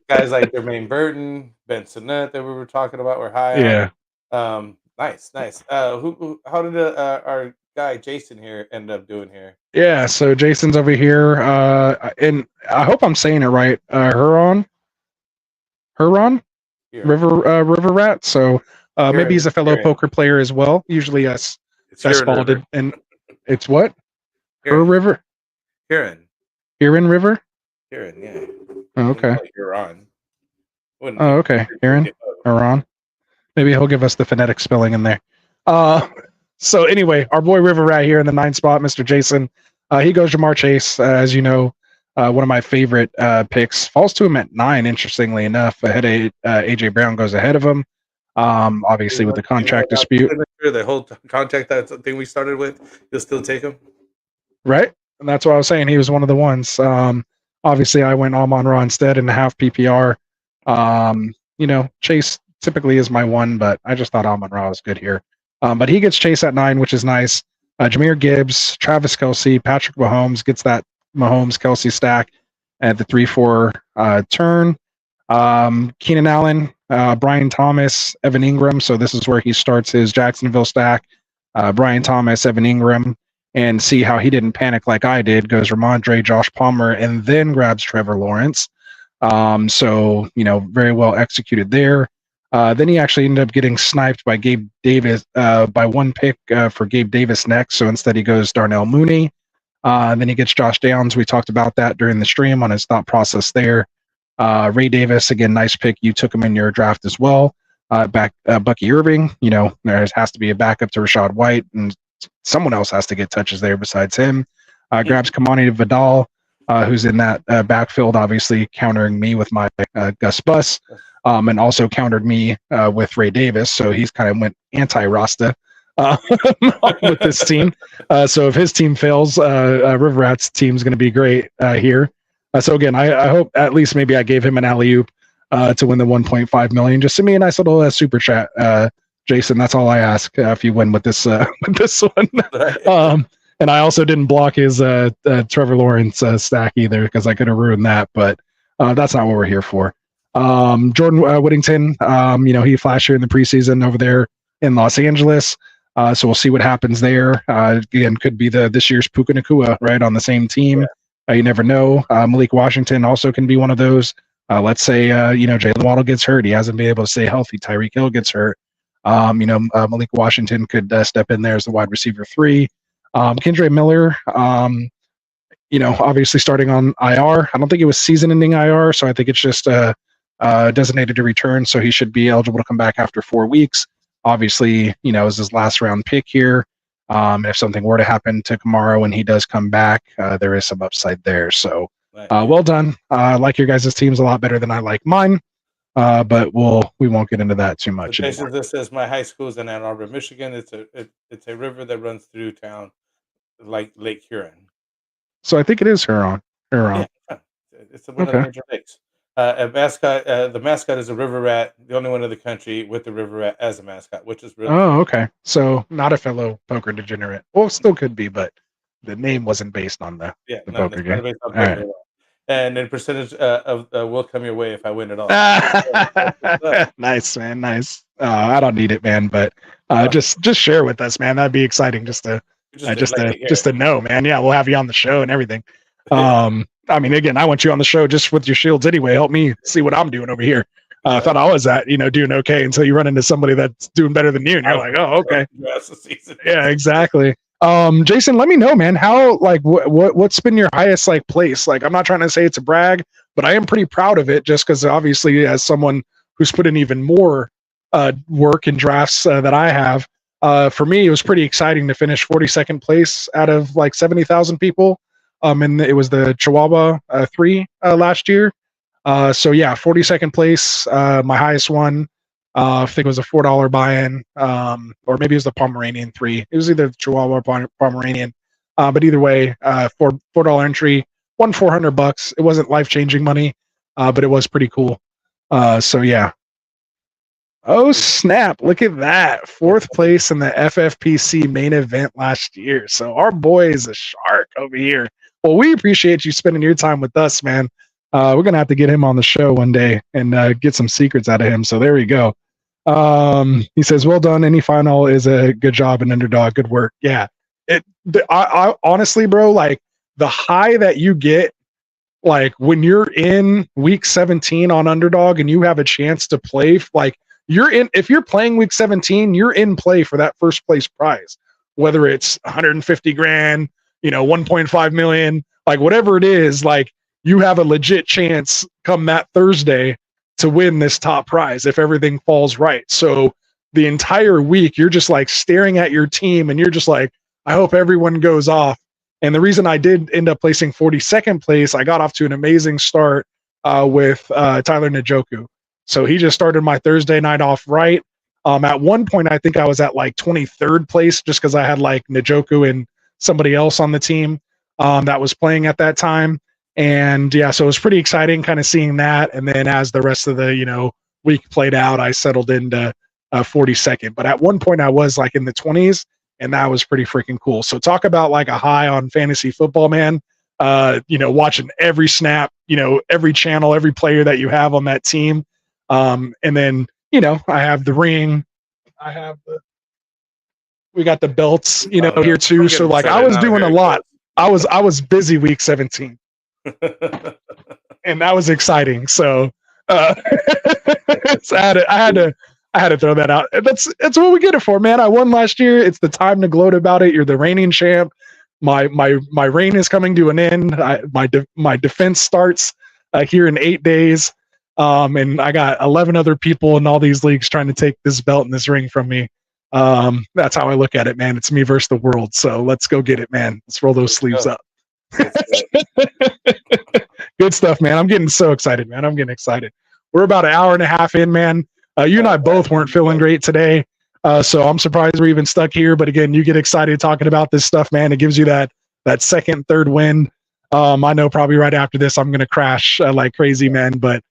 Guys like Jermaine Burton, Ben Sinnott that we were talking about were high. Yeah. Nice. How did our guy Jason here end up doing here? Yeah, so Jason's over here, and I hope I'm saying it right. Huron, River Rat. So maybe he's a fellow poker player as well. Usually us best-balded, and it's what? River. Huron River. Huron, yeah. Oh, okay. Huron. Oh, okay. Huron. Maybe he'll give us the phonetic spelling in there. So anyway, our boy River Rat here in the 9 spot, Mr. Jason. He goes Jamar Chase, as you know, one of my favorite picks. Falls to him at 9, interestingly enough. Ahead of AJ Brown goes ahead of him. Obviously with the contract dispute. The whole contract thing we started with, you'll still take him? Right? And that's what I was saying. He was one of the ones. Obviously I went Amon-Ra instead in half PPR. Chase typically is my one, but I just thought Amon-Ra was good here. But he gets Chase at 9, which is nice. Jahmyr Gibbs, Travis Kelce, Patrick Mahomes gets that Mahomes-Kelce stack at the 3-4 turn. Keenan Allen, Brian Thomas, Evan Ingram. So this is where he starts his Jacksonville stack. Brian Thomas, Evan Ingram, and see how he didn't panic like I did. Goes Ramondre, Josh Palmer, and then grabs Trevor Lawrence. So very well executed there. Then he actually ended up getting sniped by Gabe Davis by 1 pick for Gabe Davis next. So instead he goes Darnell Mooney. Then he gets Josh Downs. We talked about that during the stream on his thought process there. Ray Davis, again, nice pick. You took him in your draft as well. Bucky Irving, there has to be a backup to Rachaad White, and someone else has to get touches there besides him. Grabs Kamani Vidal, who's in that backfield, obviously countering me with my Gus Bus. And also countered me with Ray Davis, so he's kind of went anti-Rasta with this team. So if his team fails, River Rat's team is going to be great here. So again, I hope at least maybe I gave him an alley-oop to win the 1.5 million. Just send me a nice little super chat, Jason. That's all I ask if you win with this one. And I also didn't block his Trevor Lawrence stack either, because I could have ruined that. But that's not what we're here for. Jordan Whittington, he flashed here in the preseason over there in Los Angeles. So we'll see what happens there. Again, could be this year's Puka Nacua, right, on the same team. You never know. Malik Washington also can be one of those. Let's say, Jalen Waddle gets hurt. He hasn't been able to stay healthy. Tyreek Hill gets hurt. Malik Washington could step in there as the wide receiver 3. Kendre Miller, obviously starting on IR. I don't think it was season-ending IR, so I think it's just designated to return, so he should be eligible to come back after 4 weeks. Obviously, is his last round pick here. If something were to happen to Kamara when he does come back, there is some upside there. So well done. I like your guys' teams a lot better than I like mine. But we won't get into that too much So anymore. this says my high school is in Ann Arbor, Michigan. It's a river that runs through town, like Lake Huron. So I think it is Huron. Yeah, it's one of the major lakes. The mascot is a river rat, the only one in the country with the river rat as a mascot, which is really Oh, okay. So not a fellow poker degenerate. Well, still could be, but the name wasn't based on the poker game. based on All poker right. at all. And then percentage will come your way if I win it all. Nice, man. Nice. I don't need it, man, but just share with us, man. That'd be exciting just to know, man. Yeah, we'll have you on the show and everything. I mean, again, I want you on the show just with your shields anyway. Help me see what I'm doing over here. I thought I was doing okay until you run into somebody that's doing better than you, and you're like, oh, okay. Yeah, exactly. Jason, let me know, man. How what's been your highest place? I'm not trying to say it's a brag, but I am pretty proud of it, just because obviously as someone who's put in even more work in drafts that I have. For me, it was pretty exciting to finish 42nd place out of 70,000 people. And it was the Chihuahua 3 last year. So yeah, 42nd place, my highest one. I think it was a $4 buy-in, or maybe it was the Pomeranian 3. It was either the Chihuahua or Pomeranian. But either way, $4 entry, won $400. It wasn't life-changing money, but it was pretty cool. So yeah. Oh snap! Look at that, 4th place in the FFPC main event last year. So our boy is a shark over here. Well, we appreciate you spending your time with us, man. We're gonna have to get him on the show one day and get some secrets out of him. So there we go. He says, "Well done. Any final is a good job and Underdog. Good work." Yeah. I honestly, bro, the high that you get, when you're in week 17 on Underdog and you have a chance to play, if you're playing week 17, you're in play for that first place prize, whether it's 150 grand, 1.5 million, whatever it is, you have a legit chance come that Thursday to win this top prize if everything falls right. So the entire week you're just staring at your team and you're just I hope everyone goes off. And the reason I did end up placing 42nd place, I got off to an amazing start with Tyler Njoku. So he just started my Thursday night off right. At one point, I think I was at 23rd place just because I had Njoku and somebody else on the team that was playing at that time. And yeah, so it was pretty exciting kind of seeing that. And then as the rest of the, week played out, I settled into 42nd. But at one point I was in the 20s, and that was pretty freaking cool. So talk about a high on fantasy football, man. Watching every snap, every channel, every player that you have on that team. And then, I have the ring, we got the belts, here too. So I was doing a lot. I was busy week 17 and that was exciting. So, so I had to throw that out. That's what we get it for, man. I won last year. It's the time to gloat about it. You're the reigning champ. My reign is coming to an end. My defense starts here in 8 days. And I got 11 other people in all these leagues trying to take this belt and this ring from me. That's how I look at it, man. It's me versus the world. So let's go get it, man. Let's roll those sleeves up. Good stuff, man. I'm getting so excited, man. I'm getting excited. We're about an hour and a half in, man. You and I both weren't feeling great today. So I'm surprised we're even stuck here. But again, you get excited talking about this stuff, man. It gives you that second, third wind. I know probably right after this, I'm going to crash like crazy, man. But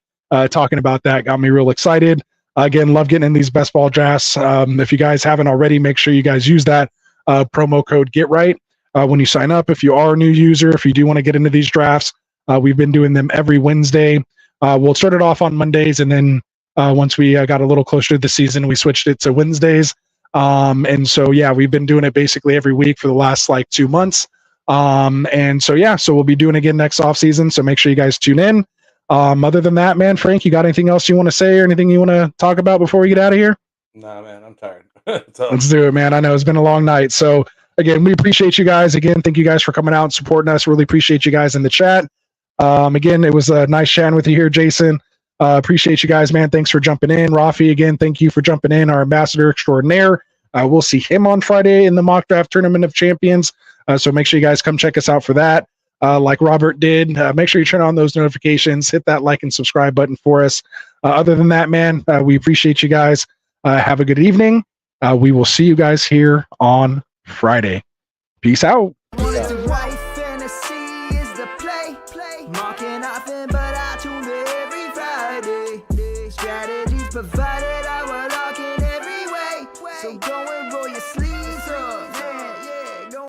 talking about that got me real excited. Again, love getting in these best ball drafts. If you guys haven't already, make sure you guys use that promo code GetRight when you sign up. If you are a new user, if you do want to get into these drafts, we've been doing them every Wednesday. We'll start it off on Mondays, and then once we got a little closer to the season, we switched it to Wednesdays. And so, yeah, we've been doing it basically every week for the last 2 months. And so, yeah, so we'll be doing it again next off season. So make sure you guys tune in. Other than that, man, Frank, you got anything else you want to say or anything you want to talk about before we get out of here? Nah, man, I'm tired. Let's do it, man. I know it's been a long night. So again, we appreciate you guys. Again, thank you guys for coming out and supporting us. Really appreciate you guys in the chat. Again, it was a nice chatting with you here, Jason. Appreciate you guys, man. Thanks for jumping in. Rafi, again, thank you for jumping in, our ambassador extraordinaire. We'll see him on Friday in the mock draft tournament of champions. So make sure you guys come check us out for that. like Robert did. Make sure you turn on those notifications, hit that like and subscribe button for us. Other than that, man, we appreciate you guys. Have a good evening. We will see you guys here on Friday. Peace out. Wanted to write fantasy is the play. Marking nothing but I tune every Friday. Strategies provided.